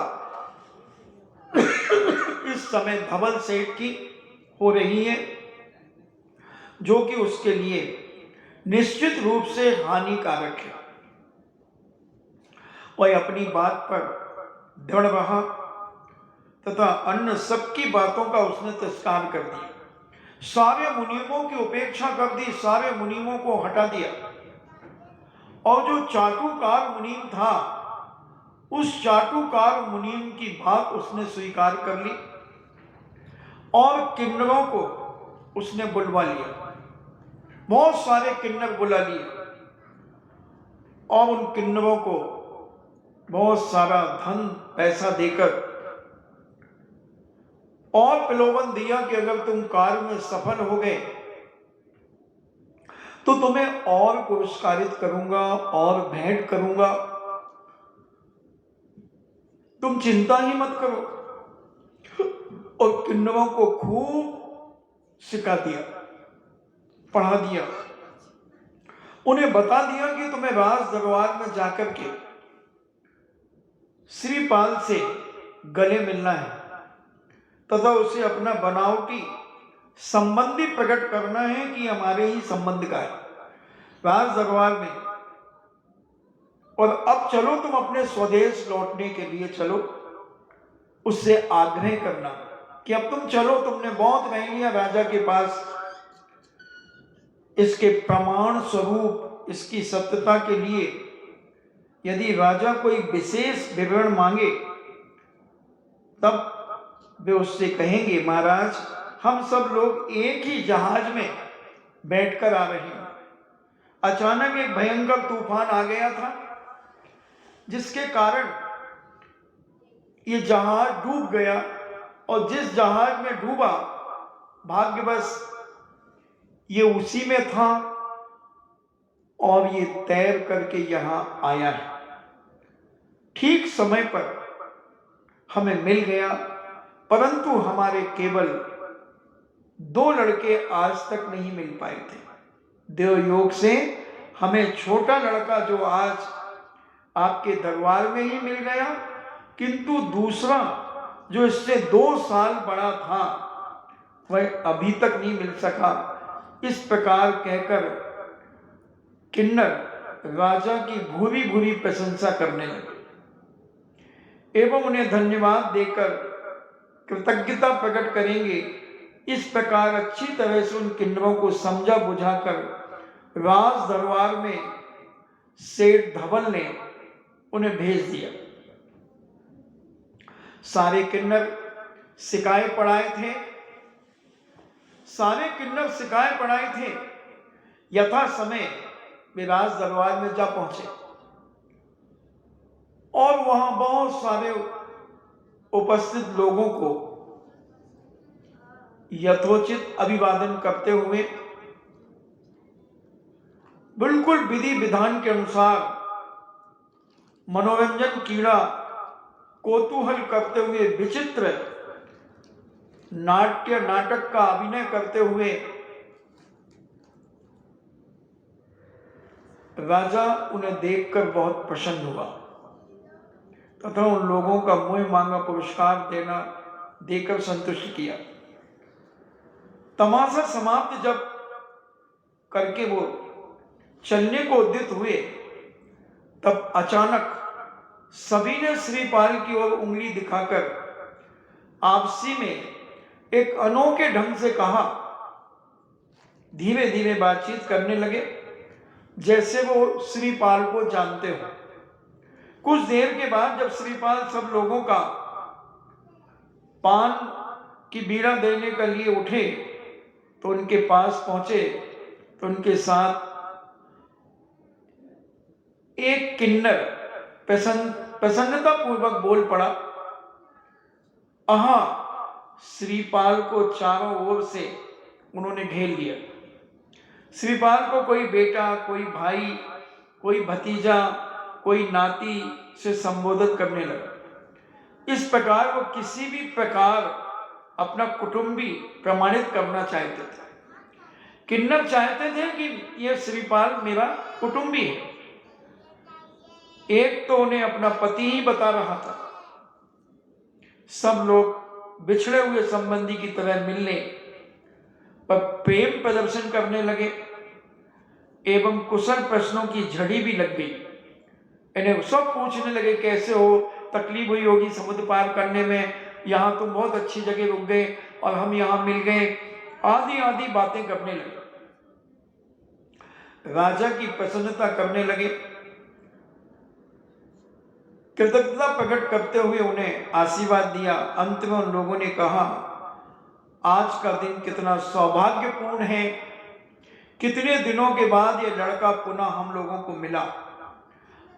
इस समय धवल सेठ की हो रही है, जो कि उसके लिए निश्चित रूप से हानिकारक है। वह अपनी बात पर दृढ़ रहा तथा अन्य सबकी बातों का उसने तिरस्कार कर दिया, सारे मुनियों की उपेक्षा कर दी, सारे मुनियों को हटा दिया। और जो चाटुकार मुनीम था, उस चाटुकार मुनीम की बात उसने स्वीकार कर ली और किन्नरों को उसने बुलवा लिया, बहुत सारे किन्नर बुला लिए और उन किन्नरों को बहुत सारा धन पैसा देकर और प्रलोभन दिया कि अगर तुम कार्य में सफल हो गए तो तुम्हें और पुरस्कारित करूंगा और भेंट करूंगा, तुम चिंता ही मत करो। और किन्नरों को खूब सिखा दिया, पढ़ा दिया, उन्हें बता दिया कि तुम्हें राज दरबार में जाकर के श्रीपाल से गले मिलना है तथा उसे अपना बनावटी संबंधी प्रकट करना है कि हमारे ही संबंध का है राज दरबार में। और अब चलो तुम अपने स्वदेश लौटने के लिए चलो, उससे आग्रह करना कि अब तुम चलो, तुमने बहुत रह लिया राजा के पास, इसके प्रमाण स्वरूप इसकी सत्यता के लिए यदि राजा कोई विशेष विवरण मांगे तब वे उससे कहेंगे महाराज हम सब लोग एक ही जहाज में बैठकर आ रहे हैं, अचानक एक भयंकर तूफान आ गया था जिसके कारण ये जहाज डूब गया, और जिस जहाज में डूबा भाग्यवश ये उसी में था और ये तैर करके यहां आया है, ठीक समय पर हमें मिल गया। परंतु हमारे केवल 2 लड़के आज तक नहीं मिल पाए थे। देवयोग से हमें छोटा लड़का जो आज आपके दरबार में ही मिल गया, किंतु दूसरा जो इससे 2 साल बड़ा था वह अभी तक नहीं मिल सका। इस प्रकार कहकर किन्नर राजा की भूरी भूरी प्रशंसा करने लगे एवं उन्हें धन्यवाद देकर कृतज्ञता प्रकट करेंगे। इस प्रकार अच्छी तरह से उन किन्नरों को समझा बुझाकर राज दरबार में सेठ धवल ने उन्हें भेज दिया। सारे किन्नर सिकाए पढ़ाए थे, सारे किन्नर सिकाए पढ़ाए थे। यथा समय वे राज दरबार में जा पहुंचे और वहां बहुत सारे उपस्थित लोगों को यथोचित अभिवादन करते हुए बिल्कुल विधि विधान के अनुसार मनोरंजन क्रीड़ा कौतूहल करते हुए विचित्र नाटक का अभिनय करते हुए राजा उन्हें देखकर बहुत प्रसन्न हुआ तथा उन लोगों का मुंह मांगा पुरस्कार देकर संतुष्ट किया। तमाशा समाप्त जब करके वो चलने को उद्यत हुए तब अचानक सभी ने श्रीपाल की ओर उंगली दिखाकर आपसी में एक अनोखे ढंग से कहा। धीरे धीरे बातचीत करने लगे जैसे वो श्रीपाल को जानते हो। कुछ देर के बाद जब श्रीपाल सब लोगों का पान की बीड़ा देने के लिए उठे तो उनके पास पहुंचे तो उनके साथ एक किन्नर प्रसन्नता पूर्वक बोल पड़ा। आहा, श्रीपाल को चारों ओर से उन्होंने घेर लिया। श्रीपाल को कोई बेटा, कोई भाई, कोई भतीजा, कोई नाती से संबोधित करने लगा। इस प्रकार वो किसी भी प्रकार अपना कुटुंबी प्रमाणित करना चाहते थे। किन्नर चाहते थे कि यह श्रीपाल मेरा कुटुंबी है। एक तो उन्हें अपना पति ही बता रहा था। सब लोग बिछड़े हुए संबंधी की तरह मिलने पर प्रेम प्रदर्शन करने लगे एवं कुशल प्रश्नों की झड़ी भी लग गई। इन्हें सब पूछने लगे, कैसे हो, तकलीफ हुई होगी समुद्र पार करने में, यहाँ तुम बहुत अच्छी जगह रुक गए और हम यहाँ मिल गए, आदि आदि बातें करने लगे। राजा की प्रसन्नता करने लगे। कृतज्ञता प्रकट करते हुए उन्हें आशीर्वाद दिया। अंत में उन लोगों ने कहा, आज का दिन कितना सौभाग्यपूर्ण है। कितने दिनों के बाद ये लड़का पुनः हम लोगों को मिला।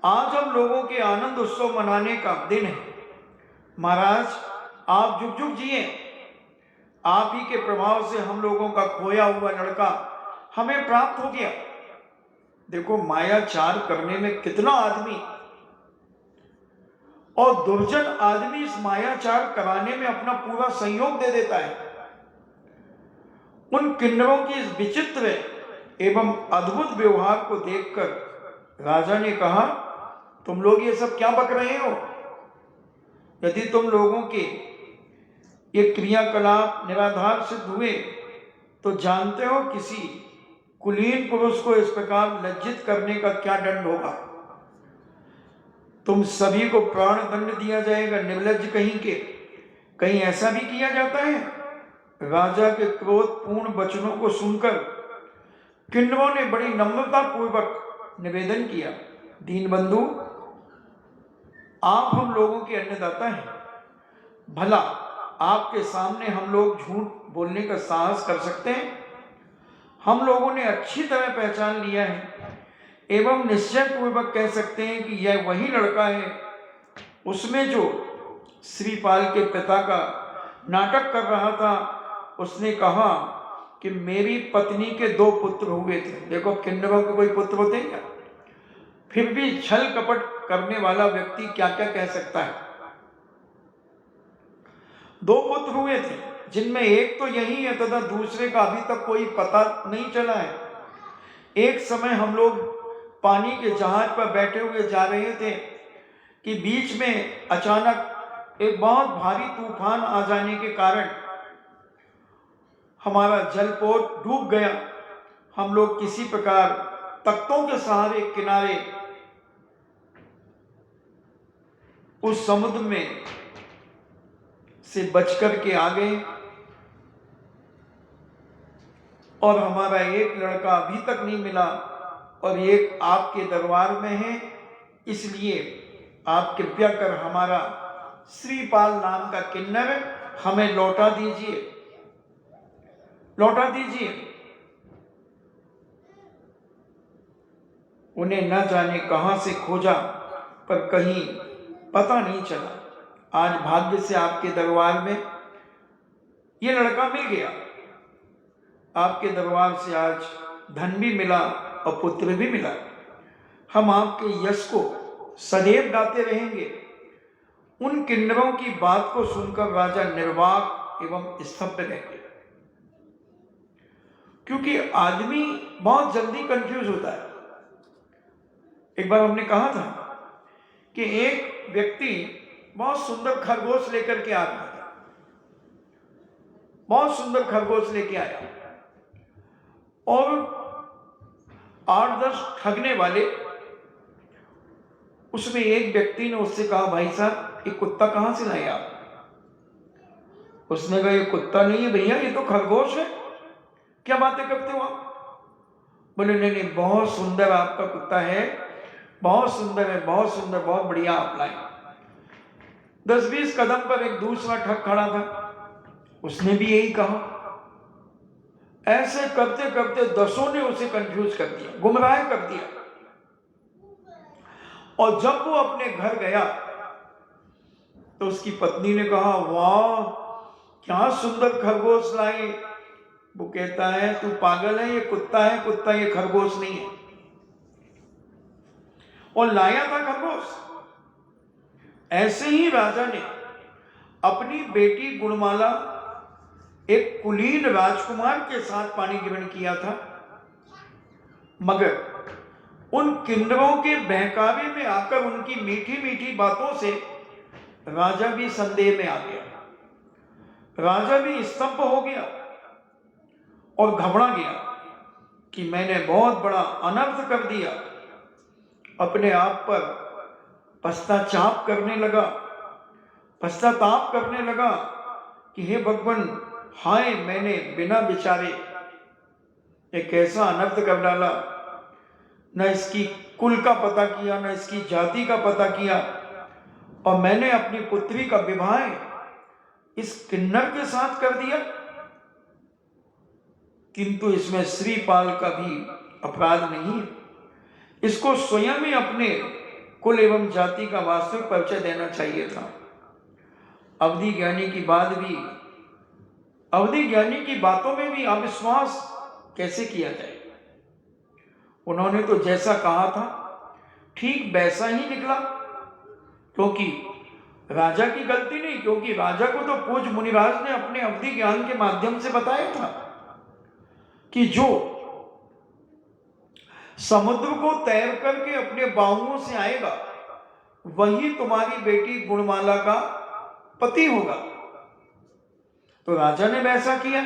आज हम लोगों के आनंद उत्सव मनाने का दिन है। महाराज, आप जुग जुग जिए। आप ही के प्रभाव से हम लोगों का खोया हुआ लड़का हमें प्राप्त हो गया। देखो, मायाचार करने में कितना आदमी और दुर्जन आदमी इस मायाचार कराने में अपना पूरा सहयोग दे देता है। उन किन्नरों की इस विचित्र एवं अद्भुत व्यवहार को देखकर राजा ने कहा, तुम लोग ये सब क्या बक रहे हो? यदि तुम लोगों के ये क्रियाकलाप निराधार सिद्ध हुए तो जानते हो किसी कुलीन पुरुष को इस प्रकार लज्जित करने का क्या दंड होगा। तुम सभी को प्राण दंड दिया जाएगा, निर्लज्ज कहीं के। कहीं ऐसा भी किया जाता है? राजा के क्रोधपूर्ण वचनों को सुनकर किन्नरों ने बड़ी नम्रता पूर्वक निवेदन किया, दीनबंधु, आप हम लोगों के अन्नदाता हैं। भला आपके सामने हम लोग झूठ बोलने का साहस कर सकते हैं? हम लोगों ने अच्छी तरह पहचान लिया है एवं निश्चय पूर्वक कह सकते हैं कि यह वही लड़का है उसमें जो श्रीपाल के पिता का नाटक कर रहा था। उसने कहा कि मेरी पत्नी के 2 पुत्र हुए थे। देखो, किन्नरों के कोई पुत्र होते हैं क्या? फिर भी छल कपट करने वाला व्यक्ति क्या क्या कह सकता है। 2 पुत्र हुए थे जिनमें एक तो यही है तथा दूसरे का अभी तक कोई पता नहीं चला है। एक समय हम लोग पानी के जहाज पर बैठे हुए जा रहे थे कि बीच में अचानक एक बहुत भारी तूफान आ जाने के कारण हमारा जलपोत डूब गया। हम लोग किसी प्रकार तख्तों के सहारे किनारे उस समुद्र में से बचकर के आ गए और हमारा एक लड़का अभी तक नहीं मिला और एक आपके दरबार में है। इसलिए आप कृपया कर हमारा श्रीपाल नाम का किन्नर हमें लौटा दीजिए, लौटा दीजिए। उन्हें न जाने कहां से खोजा पर कहीं पता नहीं चला। आज भाग्य से आपके दरबार में ये लड़का मिल गया। आपके दरबार से आज धन भी मिला और पुत्र भी मिला। हम आपके यश को सदैव गाते रहेंगे। उन किन्नरों की बात को सुनकर राजा निर्वाक एवं स्तब्ध रह गए, क्योंकि आदमी बहुत जल्दी कंफ्यूज होता है। एक बार हमने कहा था कि एक व्यक्ति बहुत सुंदर खरगोश लेकर के आ रहा था, बहुत सुंदर खरगोश लेके आया, और 8-10 ठगने वाले, उसमें एक व्यक्ति ने उससे कहा, भाई साहब ये कुत्ता कहां से लाए आप? उसने कहा, ये कुत्ता नहीं है भैया, ये तो खरगोश है। क्या बातें करते हो आप? बोले नहीं नहीं, बहुत सुंदर आपका कुत्ता है, बहुत सुंदर है, बहुत सुंदर, बहुत बढ़िया आप लाए। 10-20 कदम पर एक दूसरा ठग खड़ा था, उसने भी यही कहा। ऐसे करते करते 10 ने उसे कंफ्यूज कर दिया, गुमराह कर दिया। और जब वो अपने घर गया तो उसकी पत्नी ने कहा, वाह क्या सुंदर खरगोश लाए। वो कहता है, तू पागल है, ये कुत्ता है, कुत्ता ये खरगोश नहीं है। और लाया था खरगोश। ऐसे ही राजा ने अपनी बेटी गुणमाला एक कुलीन राजकुमार के साथ पानी ग्रहण किया था, मगर उन किन्नरों के बहकावे में आकर उनकी मीठी मीठी बातों से राजा भी संदेह में आ गया। राजा भी स्तब्ध हो गया और घबरा गया कि मैंने बहुत बड़ा अनर्थ कर दिया। अपने आप पर पश्चाताप करने लगा कि हे भगवान, हाय मैंने बिना विचारे एक ऐसा अनर्थ कर डाला। न इसकी कुल का पता किया, न इसकी जाति का पता किया, और मैंने अपनी पुत्री का विवाह इस किन्नर के साथ कर दिया। किंतु इसमें श्रीपाल का भी अपराध नहीं है। इसको स्वयं ही अपने कुल एवं जाति का वास्तविक परिचय देना चाहिए था। अवधि ज्ञानी की बातों में भी अविश्वास कैसे किया जाए? उन्होंने तो जैसा कहा था ठीक वैसा ही निकला, क्योंकि राजा की गलती नहीं, क्योंकि राजा को तो पूज्य मुनिराज ने अपने अवधि ज्ञान के माध्यम से बताया था कि जो समुद्र को तैर करके अपने बाहुओं से आएगा वही तुम्हारी बेटी गुणमाला का पति होगा। तो राजा ने वैसा किया,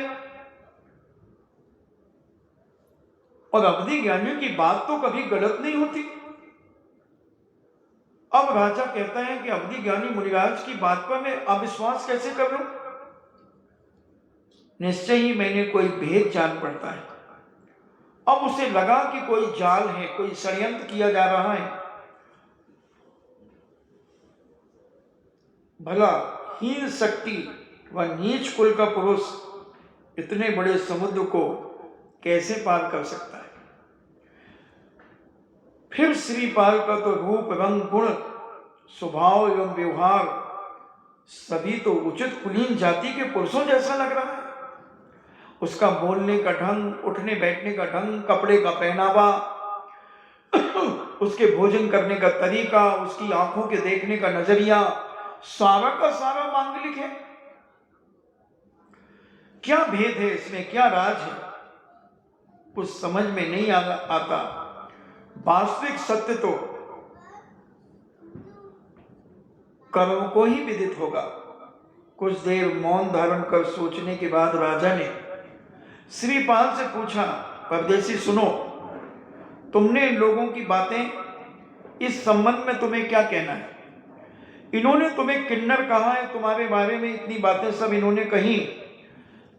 और अवधि ज्ञानियों की बात तो कभी गलत नहीं होती। अब राजा कहता है कि अवधि ज्ञानी मुनिराज की बात पर मैं अविश्वास कैसे कर लूं? निश्चय ही मैंने कोई भेद जान पड़ता है। अब उसे लगा कि कोई जाल है, कोई षड्यंत्र किया जा रहा है। भला हीन शक्ति व नीच कुल का पुरुष इतने बड़े समुद्र को कैसे पार कर सकता है? फिर श्रीपाल का तो रूप, रंग, गुण, स्वभाव एवं व्यवहार सभी तो उचित कुलीन जाति के पुरुषों जैसा लग रहा है। उसका बोलने का ढंग, उठने बैठने का ढंग, कपड़े का पहनावा, उसके भोजन करने का तरीका, उसकी आंखों के देखने का नजरिया, सारा का सारा मांगलिक है। क्या भेद है इसमें, क्या राज है? कुछ समझ में नहीं आता। वास्तविक सत्य तो कर्म को ही विदित होगा। कुछ देर मौन धारण कर सोचने के बाद राजा ने श्रीपाल से पूछा, परदेसी सुनो, तुमने इन लोगों की बातें, इस संबंध में तुम्हें क्या कहना है? इन्होंने तुम्हें किन्नर कहा है, तुम्हारे बारे में इतनी बातें सब इन्होंने कही।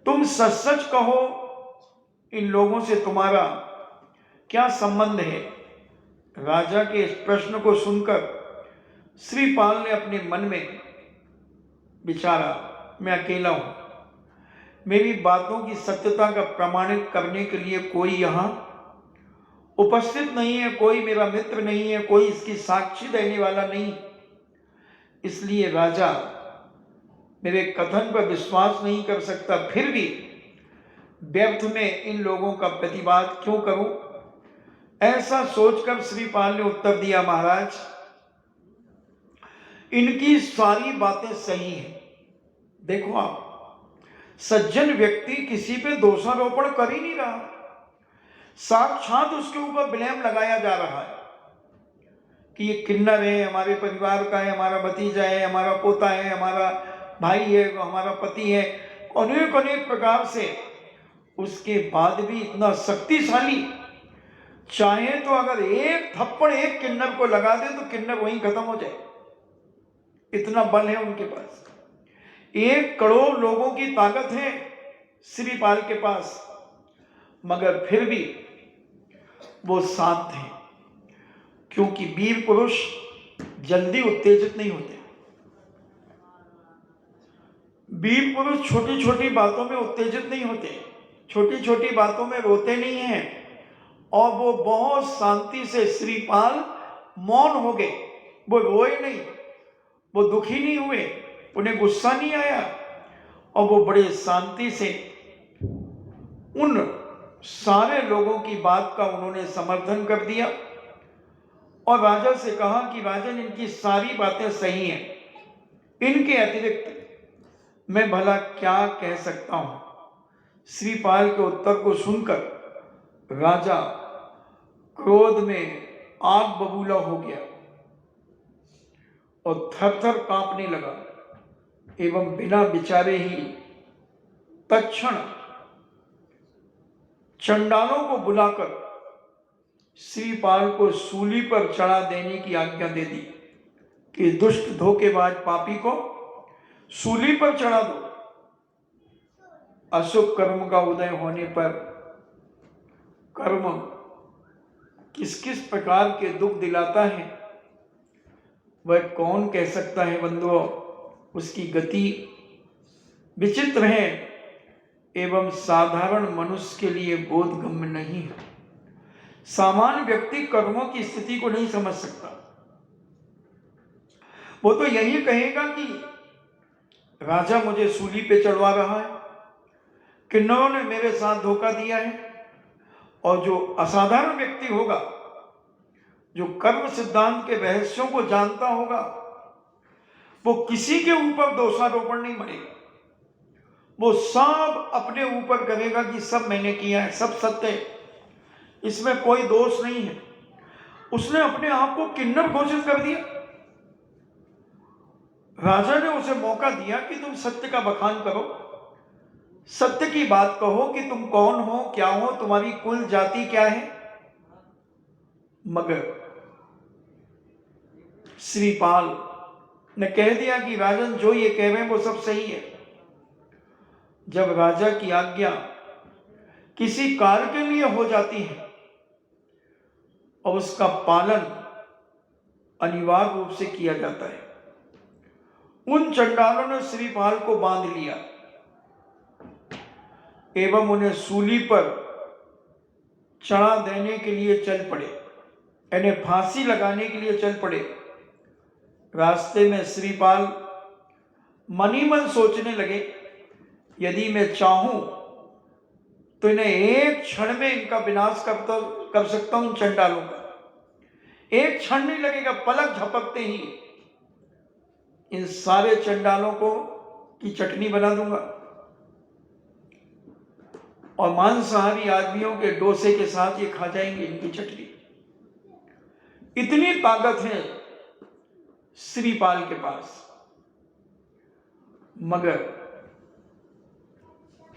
तुम सच सच कहो, इन लोगों से तुम्हारा क्या संबंध है? राजा के इस प्रश्न को सुनकर श्रीपाल ने अपने मन में विचारा, मैं अकेला हूं, मेरी बातों की सत्यता का प्रमाणित करने के लिए कोई यहां उपस्थित नहीं है, कोई मेरा मित्र नहीं है, कोई इसकी साक्षी देने वाला नहीं। इसलिए राजा मेरे कथन पर विश्वास नहीं कर सकता। फिर भी व्यर्थ में इन लोगों का प्रतिवाद क्यों करूं? ऐसा सोचकर श्रीपाल ने उत्तर दिया, महाराज इनकी सारी बातें सही हैं। देखो आप, सज्जन व्यक्ति किसी पे दोषारोपण कर ही नहीं रहा, साक्षात उसके ऊपर ब्लेम लगाया जा रहा है कि ये किन्नर है, हमारे परिवार का है, हमारा भतीजा है, हमारा पोता है, हमारा भाई है, हमारा पति है, अनेक अनेक प्रकार से। उसके बाद भी इतना शक्तिशाली, चाहे तो अगर एक थप्पड़ एक किन्नर को लगा दे तो किन्नर वहीं खत्म हो जाए, इतना बल है उनके पास। 1 करोड़ लोगों की ताकत है श्रीपाल के पास, मगर फिर भी वो शांत थे, क्योंकि वीर पुरुष जल्दी उत्तेजित नहीं होते। वीर पुरुष छोटी छोटी बातों में उत्तेजित नहीं होते, छोटी छोटी बातों में रोते नहीं हैं, और वो बहुत शांति से, श्रीपाल मौन हो गए, वो रोए नहीं, वो दुखी नहीं हुए, उन्हें गुस्सा नहीं आया, और वो बड़े शांति से उन सारे लोगों की बात का उन्होंने समर्थन कर दिया और राजा से कहा कि राजन, इनकी सारी बातें सही हैं, इनके अतिरिक्त मैं भला क्या कह सकता हूं। श्रीपाल के उत्तर को सुनकर राजा क्रोध में आग बबूला हो गया और थर थर कांपने लगा, एवं बिना विचारे ही तत्क्षण चंडालों को बुलाकर श्रीपाल को सूली पर चढ़ा देने की आज्ञा दे दी कि दुष्ट धोखेबाज पापी को सूली पर चढ़ा दो। अशुभ कर्म का उदय होने पर कर्म किस किस प्रकार के दुख दिलाता है वह कौन कह सकता है बंधुओं। उसकी गति विचित्र है एवं साधारण मनुष्य के लिए बोधगम्य नहीं है। सामान्य व्यक्ति कर्मों की स्थिति को नहीं समझ सकता। वो तो यही कहेगा कि राजा मुझे सूली पे चढ़वा रहा है, किन्नरों ने मेरे साथ धोखा दिया है। और जो असाधारण व्यक्ति होगा, जो कर्म सिद्धांत के रहस्यों को जानता होगा, वो किसी के ऊपर दोषारोपण नहीं मरेगा, वो सब अपने ऊपर करेगा कि सब मैंने किया है, सब सत्य है, इसमें कोई दोष नहीं है। उसने अपने आप को किन्नर घोषित कर दिया। राजा ने उसे मौका दिया कि तुम सत्य का बखान करो, सत्य की बात कहो कि तुम कौन हो, क्या हो, तुम्हारी कुल जाति क्या है। मगर श्रीपाल ने कह दिया कि राजन, जो ये कह रहे हैं वो सब सही है। जब राजा की आज्ञा किसी कार्य के लिए हो जाती है और उसका पालन अनिवार्य रूप से किया जाता है, उन चंडालों ने श्रीपाल को बांध लिया एवं उन्हें सूली पर चढ़ा देने के लिए चल पड़े, इन्हें फांसी लगाने के लिए चल पड़े। रास्ते में श्रीपाल मन ही मन सोचने लगे, यदि मैं चाहूं तो इन्हें एक क्षण में इनका विनाश कर सकता हूं। चंडालों का एक क्षण नहीं लगेगा, पलक झपकते ही इन सारे चंडालों को की चटनी बना दूंगा और मांसाहारी आदमियों के डोसे के साथ ये खा जाएंगे इनकी चटनी। इतनी ताकत है श्रीपाल के पास। मगर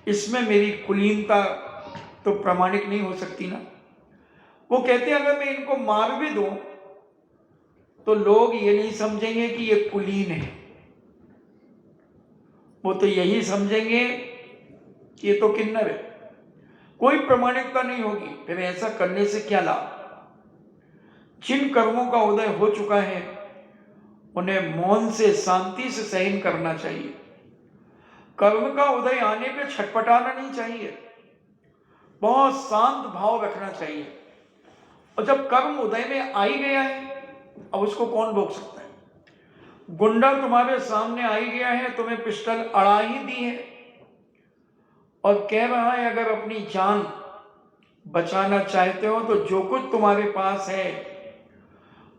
इसमें मेरी कुलीनता तो प्रामाणिक नहीं हो सकती ना। वो कहते हैं अगर मैं इनको मार भी दूं तो लोग ये नहीं समझेंगे कि ये कुलीन है, वो तो यही समझेंगे कि ये तो किन्नर है, कोई प्रामाणिकता नहीं होगी। फिर ऐसा करने से क्या लाभ। जिन कर्मों का उदय हो चुका है उन्हें मौन से, शांति से सहन करना चाहिए। कर्म का उदय आने पे छटपटाना नहीं चाहिए, बहुत शांत भाव रखना चाहिए। और जब कर्म उदय में आ ही गया है, अब उसको कौन रोक सकता है। गुंडा तुम्हारे सामने आ ही गया है, तुम्हें पिस्टल अड़ा ही दी है और कह रहा है अगर अपनी जान बचाना चाहते हो तो जो कुछ तुम्हारे पास है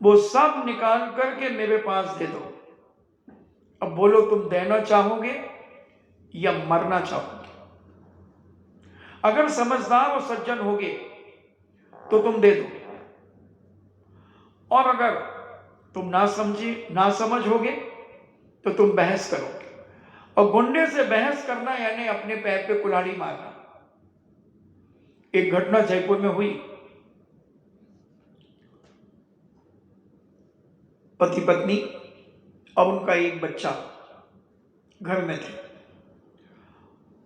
वो सब निकाल करके मेरे पास दे दो, अब बोलो, तुम देना चाहोगे या मरना चाहोगे? अगर समझदार और सज्जन होगे तो तुम दे दोगे, और अगर तुम ना समझ होगे तो तुम बहस करोगे। और गुंडे से बहस करना यानी अपने पैर पे कुल्हाड़ी मारना। एक घटना जयपुर में हुई। पति पत्नी और उनका एक बच्चा घर में थे,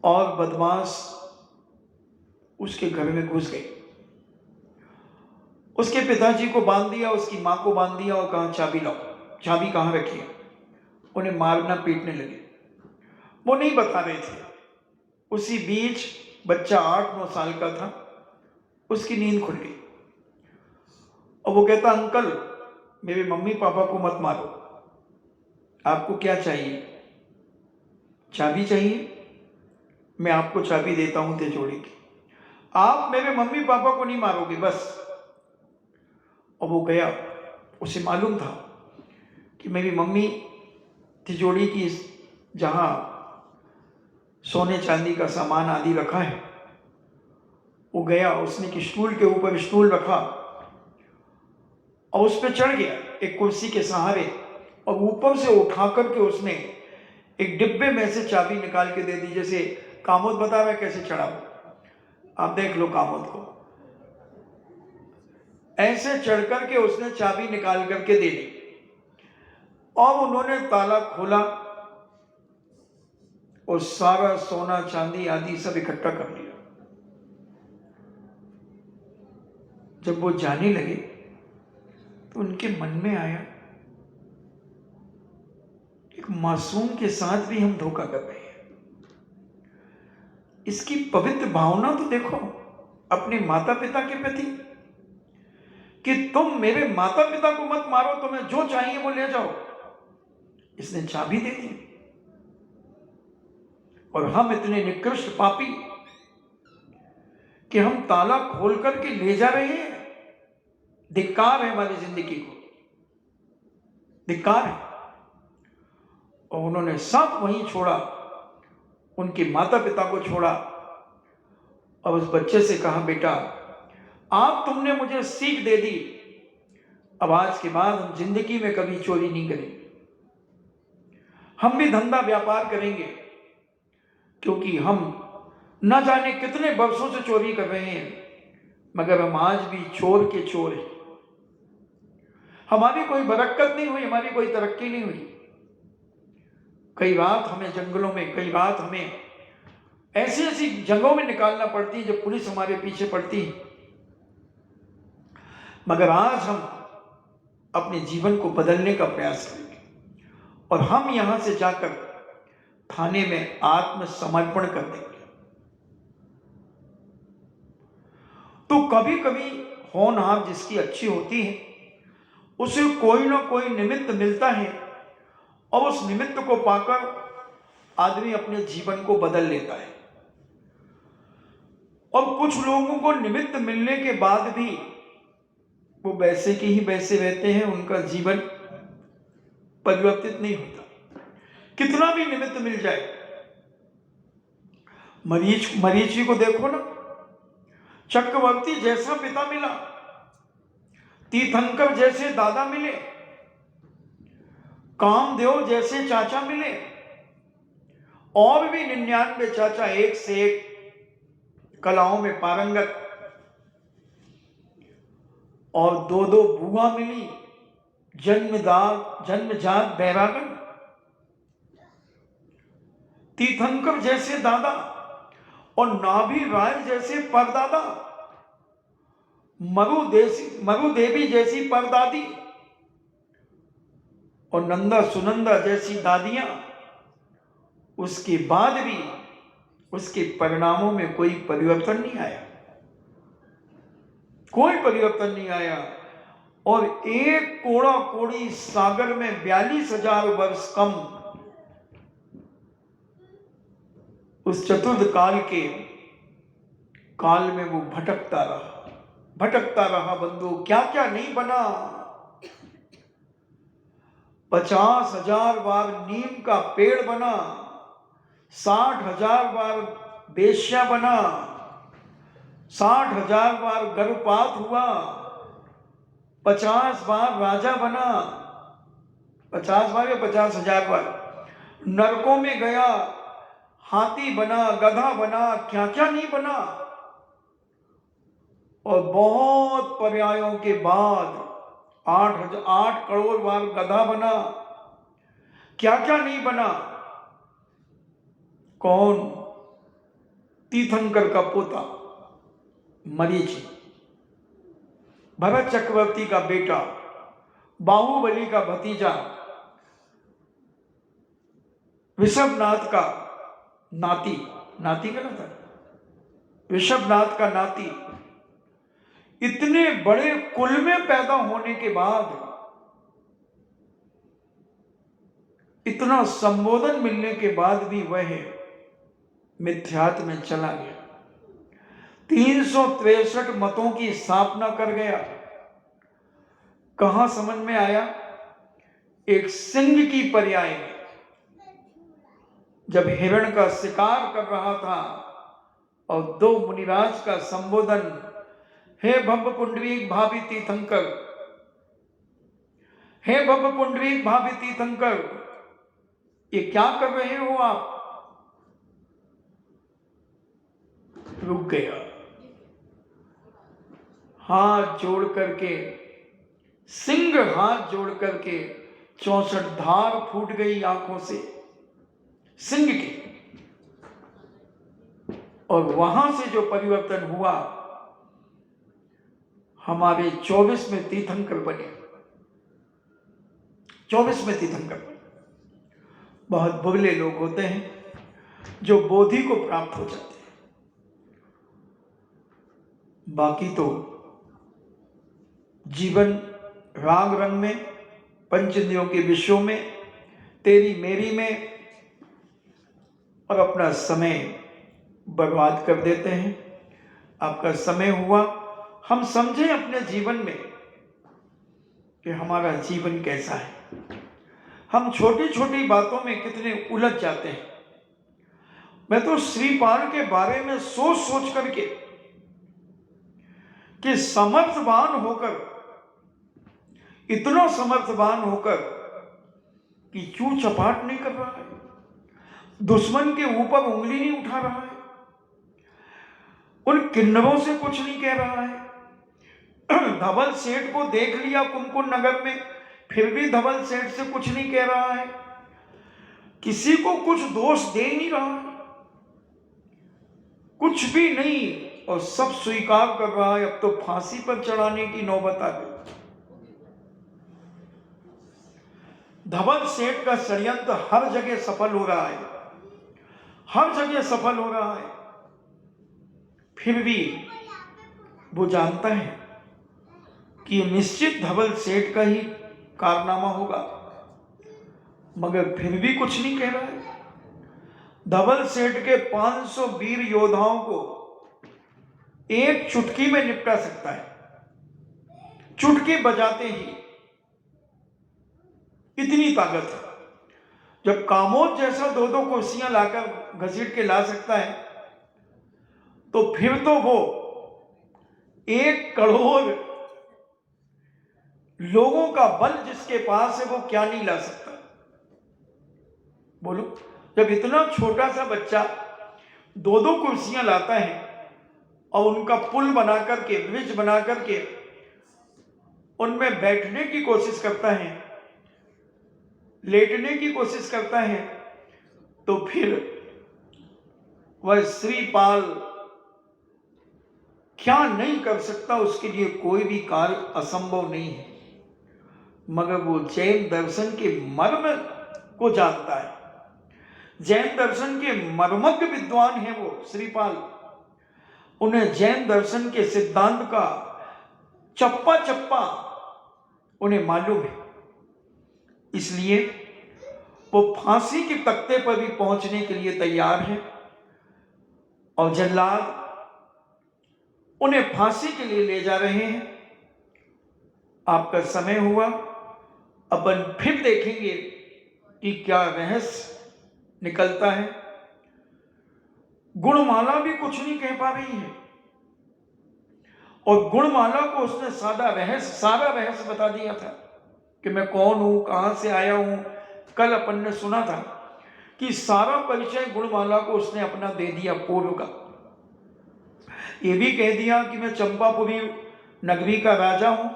और बदमाश उसके घर में घुस गए। उसके पिताजी को बांध दिया, उसकी मां को बांध दिया और कहा, चाबी लाओ। चाबी कहां रखी है? उन्हें मारना पीटने लगे। वो नहीं बता रहे थे। उसी बीच बच्चा 8-9 साल का था, उसकी नींद खुल गई और वो कहता, अंकल मेरे मम्मी पापा को मत मारो, आपको क्या चाहिए? चाबी चाहिए? मैं आपको चाबी देता हूं तिजोरी की, आप मेरे मम्मी पापा को नहीं मारोगे बस। और वो गया। उसे मालूम था कि मेरी मम्मी तिजोरी की जहां सोने चांदी का सामान आदि रखा है, वो गया, उसने एक स्टूल के ऊपर स्टूल रखा और उस पर चढ़ गया एक कुर्सी के सहारे, और ऊपर से उठा करके उसने एक डिब्बे में से चाबी निकाल के दे दी। जैसे कामोद बता रहा है कैसे चढ़ा, आप देख लो कामोद को, ऐसे चढ़ करके उसने चाबी निकाल करके दे दी। और उन्होंने ताला खोला और सारा सोना चांदी आदि सब इकट्ठा कर लिया। जब वो जाने लगे तो उनके मन में आया, एक मासूम के साथ भी हम धोखा कर रहे हैं। इसकी पवित्र भावना तो देखो अपने माता पिता के प्रति, कि तुम मेरे माता पिता को मत मारो, तुम्हें जो चाहिए वो ले जाओ। इसने चाबी दे दी। और हम इतने निकृष्ट पापी कि हम ताला खोल करके ले जा रहे हैं। धिक्कार है हमारी जिंदगी को, धिक्कार है। और उन्होंने सब वहीं छोड़ा, उनके माता पिता को छोड़ा, और उस बच्चे से कहा, बेटा आप तुमने मुझे सीख दे दी, अब आज के बाद हम जिंदगी में कभी चोरी नहीं करेंगे, हम भी धंधा व्यापार करेंगे, क्योंकि हम न जाने कितने वर्षों से चोरी कर रहे हैं, मगर हम आज भी चोर के चोर हैं। हमारी कोई बरकत नहीं हुई, हमारी कोई तरक्की नहीं हुई। कई रात हमें जंगलों में, कई रात हमें ऐसी ऐसी जगहों में निकालना पड़ती है जब पुलिस हमारे पीछे पड़ती है, मगर आज हम अपने जीवन को बदलने का प्रयास करेंगे और हम यहां से जाकर थाने में आत्मसमर्पण कर देंगे। तो कभी कभी होनहार जिसकी अच्छी होती है, उसे कोई ना कोई निमित्त मिलता है, और उस निमित्त को पाकर आदमी अपने जीवन को बदल लेता है। और कुछ लोगों को निमित्त मिलने के बाद भी वो वैसे के ही वैसे रहते हैं, उनका जीवन परिवर्तित नहीं होता, कितना भी निमित्त मिल जाए। मरीची को देखो ना, चक्रवर्ती जैसा पिता मिला, तीर्थंकर जैसे दादा मिले, कामदेव जैसे चाचा मिले, और भी 99 चाचा एक से एक कलाओं में पारंगत, और 2-2 बुआ मिली, जन्मजात बैरागन। तीर्थंकर जैसे दादा और नाभि राय जैसे परदादा, मरु देवी जैसी परदादी, और नंदा सुनंदा जैसी दादियां। उसके बाद भी उसके परिणामों में कोई परिवर्तन नहीं आया, कोई परिवर्तन नहीं आया। और एक कोड़ा कोड़ी सागर में 42,000 वर्ष कम, उस चतुर्थ काल के काल में वो भटकता रहा बंधु, क्या क्या नहीं बना। 50,000 बार नीम का पेड़ बना, 60,000 बार वेश्या बना, 60,000 बार गर्भपात हुआ, 50 बार राजा बना, 50 बार या 50,000 बार नरकों में गया, हाथी बना, गधा बना, क्या क्या नहीं बना। और बहुत पर्यायों के बाद 8 करोड़ बार गधा बना, क्या क्या नहीं बना। कौन? तीर्थंकर का पोता मरीचि, भरत चक्रवर्ती का बेटा, बाहुबली का भतीजा, ऋषभनाथ का नाती, नाती का ना था, ऋषभनाथ का नाती। इतने बड़े कुल में पैदा होने के बाद, इतना संबोधन मिलने के बाद भी वह मिथ्यात्व में चला गया। 363 मतों की स्थापना कर गया। कहां समझ में आया? एक सिंह की पर्याय में जब हिरण का शिकार कर रहा था और 2 मुनिराज का संबोधन, हे भव्य पुंडरीक भावी तीर्थंकर, हे भव्य पुंडरीक भावी तीर्थंकर, ये क्या कर रहे हो आप? रुक गया, हाथ जोड़ करके, सिंह हाथ जोड़ करके 64 धार फूट गई आंखों से सिंह की। और वहां से जो परिवर्तन हुआ, हमारे 24 में तीर्थंकर बने, 24 में तीर्थंकर बने। बहुत बुगले लोग होते हैं जो बोधि को प्राप्त हो जाते हैं, बाकी तो जीवन राग रंग में, पंचेंद्रियों के विषयों में, तेरी मेरी में, और अपना समय बर्बाद कर देते हैं। आपका समय हुआ, हम समझें अपने जीवन में कि हमारा जीवन कैसा है। हम छोटी छोटी बातों में कितने उलझ जाते हैं। मैं तो श्रीपाल के बारे में सोच सोच करके कि समर्थवान होकर, इतना समर्थवान होकर कि चूर चपाट नहीं कर रहा है, दुश्मन के ऊपर उंगली नहीं उठा रहा है, उन किन्नरों से कुछ नहीं कह रहा है। धवल सेठ को देख लिया कुमकुम नगर में, फिर भी धवल सेठ से कुछ नहीं कह रहा है, किसी को कुछ दोष दे नहीं रहा है, कुछ भी नहीं, और सब स्वीकार कर रहा है। अब तो फांसी पर चढ़ाने की नौबत आ गई। धवल सेठ का षड्यंत्र हर जगह सफल हो रहा है, हर जगह सफल हो रहा है, फिर भी वो जानता है कि निश्चित धवल सेठ का ही कारनामा होगा, मगर फिर भी कुछ नहीं कह रहा है। धवल सेठ के 500 वीर योद्धाओं को एक चुटकी में निपटा सकता है, चुटकी बजाते ही, इतनी ताकत है। जब कामोद जैसा 2-2 कुर्सियां लाकर घसीट के ला सकता है, तो फिर तो वो 1 करोड़ लोगों का बल जिसके पास है, वो क्या नहीं ला सकता? बोलो, जब इतना छोटा सा बच्चा 2-2 कुर्सियां लाता है और उनका पुल बना करके, ब्रिज बना करके उनमें बैठने की कोशिश करता है, लेटने की कोशिश करता है, तो फिर वह श्रीपाल क्या नहीं कर सकता? उसके लिए कोई भी कार्य असंभव नहीं है। मगर वो जैन दर्शन के मर्म को जानता है, जैन दर्शन के मर्मज्ञ विद्वान है वो श्रीपाल। उन्हें जैन दर्शन के सिद्धांत का चप्पा चप्पा उन्हें मालूम है, इसलिए वो फांसी के तख्ते पर भी पहुंचने के लिए तैयार है। और जल्लाद उन्हें फांसी के लिए ले जा रहे हैं। आपका समय हुआ, अपन फिर देखेंगे कि क्या रहस्य निकलता है। गुणमाला भी कुछ नहीं कह पा रही है और गुणमाला को उसने सारा रहस्य बता दिया था कि मैं कौन हूं, कहां से आया हूं। कल अपन ने सुना था कि सारा परिचय गुणमाला को उसने अपना दे दिया पूर्व का। ये भी कह दिया कि मैं चंपापुरी नगरी का राजा हूं,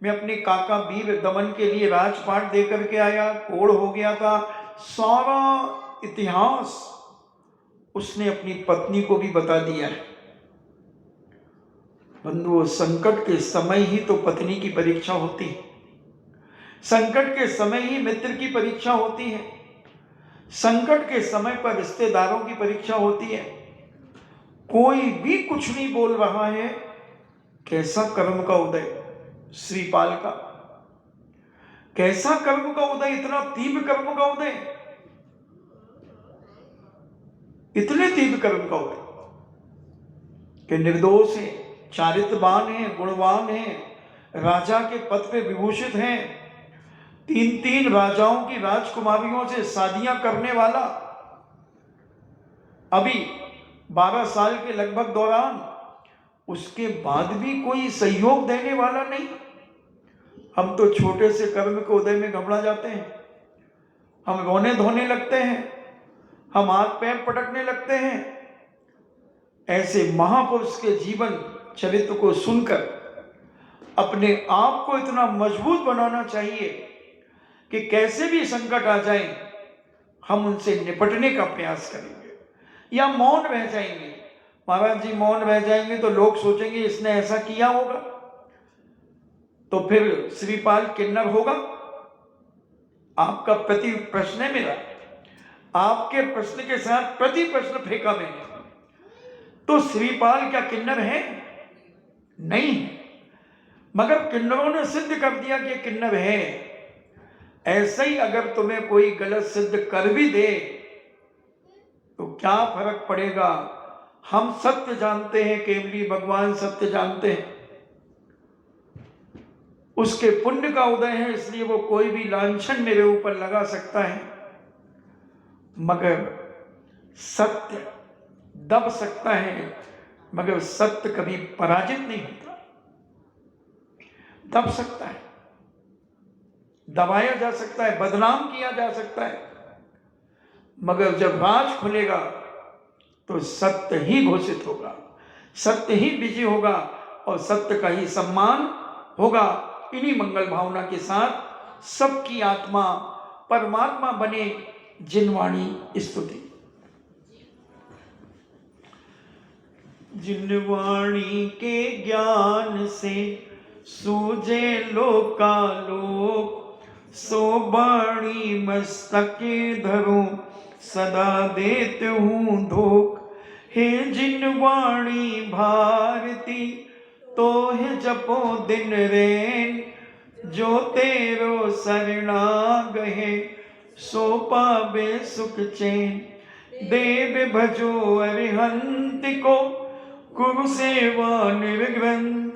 मैं अपने काका वीर दमन के लिए राजपाट दे करके आया, कोढ़ हो गया था। सारा इतिहास उसने अपनी पत्नी को भी बता दिया है। बंधुओं, संकट के समय ही तो पत्नी की परीक्षा होती है, संकट के समय ही मित्र की परीक्षा होती है, संकट के समय पर रिश्तेदारों की परीक्षा होती है। कोई भी कुछ नहीं बोल रहा है। कैसा कर्म का उदय श्रीपाल का, कैसा कर्म का उदय, इतना तीव्र कर्म का उदय, इतने तीव्र कर्म का उदय कि निर्दोष है, चारित्रवान है, गुणवान है, राजा के पद पे विभूषित हैं, 3 राजाओं की राजकुमारियों से शादियां करने वाला, अभी 12 साल के लगभग दौरान, उसके बाद भी कोई सहयोग देने वाला नहीं। हम तो छोटे से कर्म के उदय में घबरा जाते हैं, हम रोने धोने लगते हैं, हम हाथ पैर पटकने लगते हैं। ऐसे महापुरुष के जीवन चरित्र को सुनकर अपने आप को इतना मजबूत बनाना चाहिए कि कैसे भी संकट आ जाए हम उनसे निपटने का प्रयास करेंगे या मौन रह जाएंगे। महाराज जी मौन रह जाएंगे तो लोग सोचेंगे इसने ऐसा किया होगा, तो फिर श्रीपाल किन्नर होगा। आपका प्रति प्रश्न है मेरा, आपके प्रश्न के साथ प्रति प्रश्न फेंका मैंने। तो श्रीपाल क्या किन्नर है? नहीं है, मगर किन्नरों ने सिद्ध कर दिया कि किन्नर है। ऐसे ही अगर तुम्हें कोई गलत सिद्ध कर भी दे तो क्या फर्क पड़ेगा। हम सत्य जानते हैं, केवली भगवान सत्य जानते हैं। उसके पुण्य का उदय है, इसलिए वो कोई भी लांछन मेरे ऊपर लगा सकता है, मगर सत्य दब सकता है, मगर सत्य कभी पराजित नहीं होता। दब सकता है, दबाया जा सकता है, बदनाम किया जा सकता है, मगर जब राज खुलेगा तो सत्य ही घोषित होगा, सत्य ही विजय होगा और सत्य का ही सम्मान होगा। इन्हीं मंगल भावना के साथ सबकी आत्मा परमात्मा बने। जिनवाणी स्तुति। जिनवाणी के ज्ञान से सूझे लोकालोक, सो बाणी मस्तके धरो सदा देते हूँ धोख। हे जिनवाणी भारती तो है जपो दिन रैन, जो तेरो शरणा गहे सो पावे सुख चैन। देव भजो अरिहंत को गुरु सेवा निर्ग्रंथ,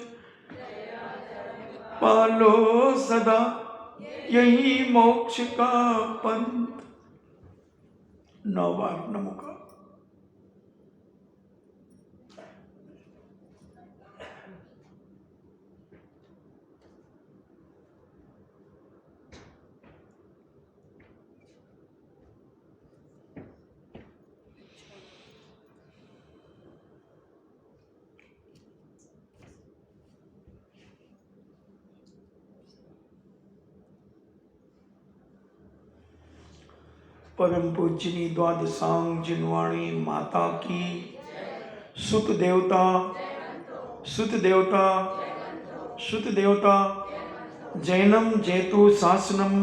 पालो सदा यही मोक्ष का पंथ। 9 बार नमो का। परम पूजनी द्वादशांग जिनवाणी माता की सुत देवता सुत देवता सुत देवता जैनम जेतु शासनम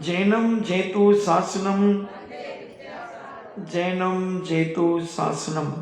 जैनम जेतु शासनम जैनम जेतु शासनम।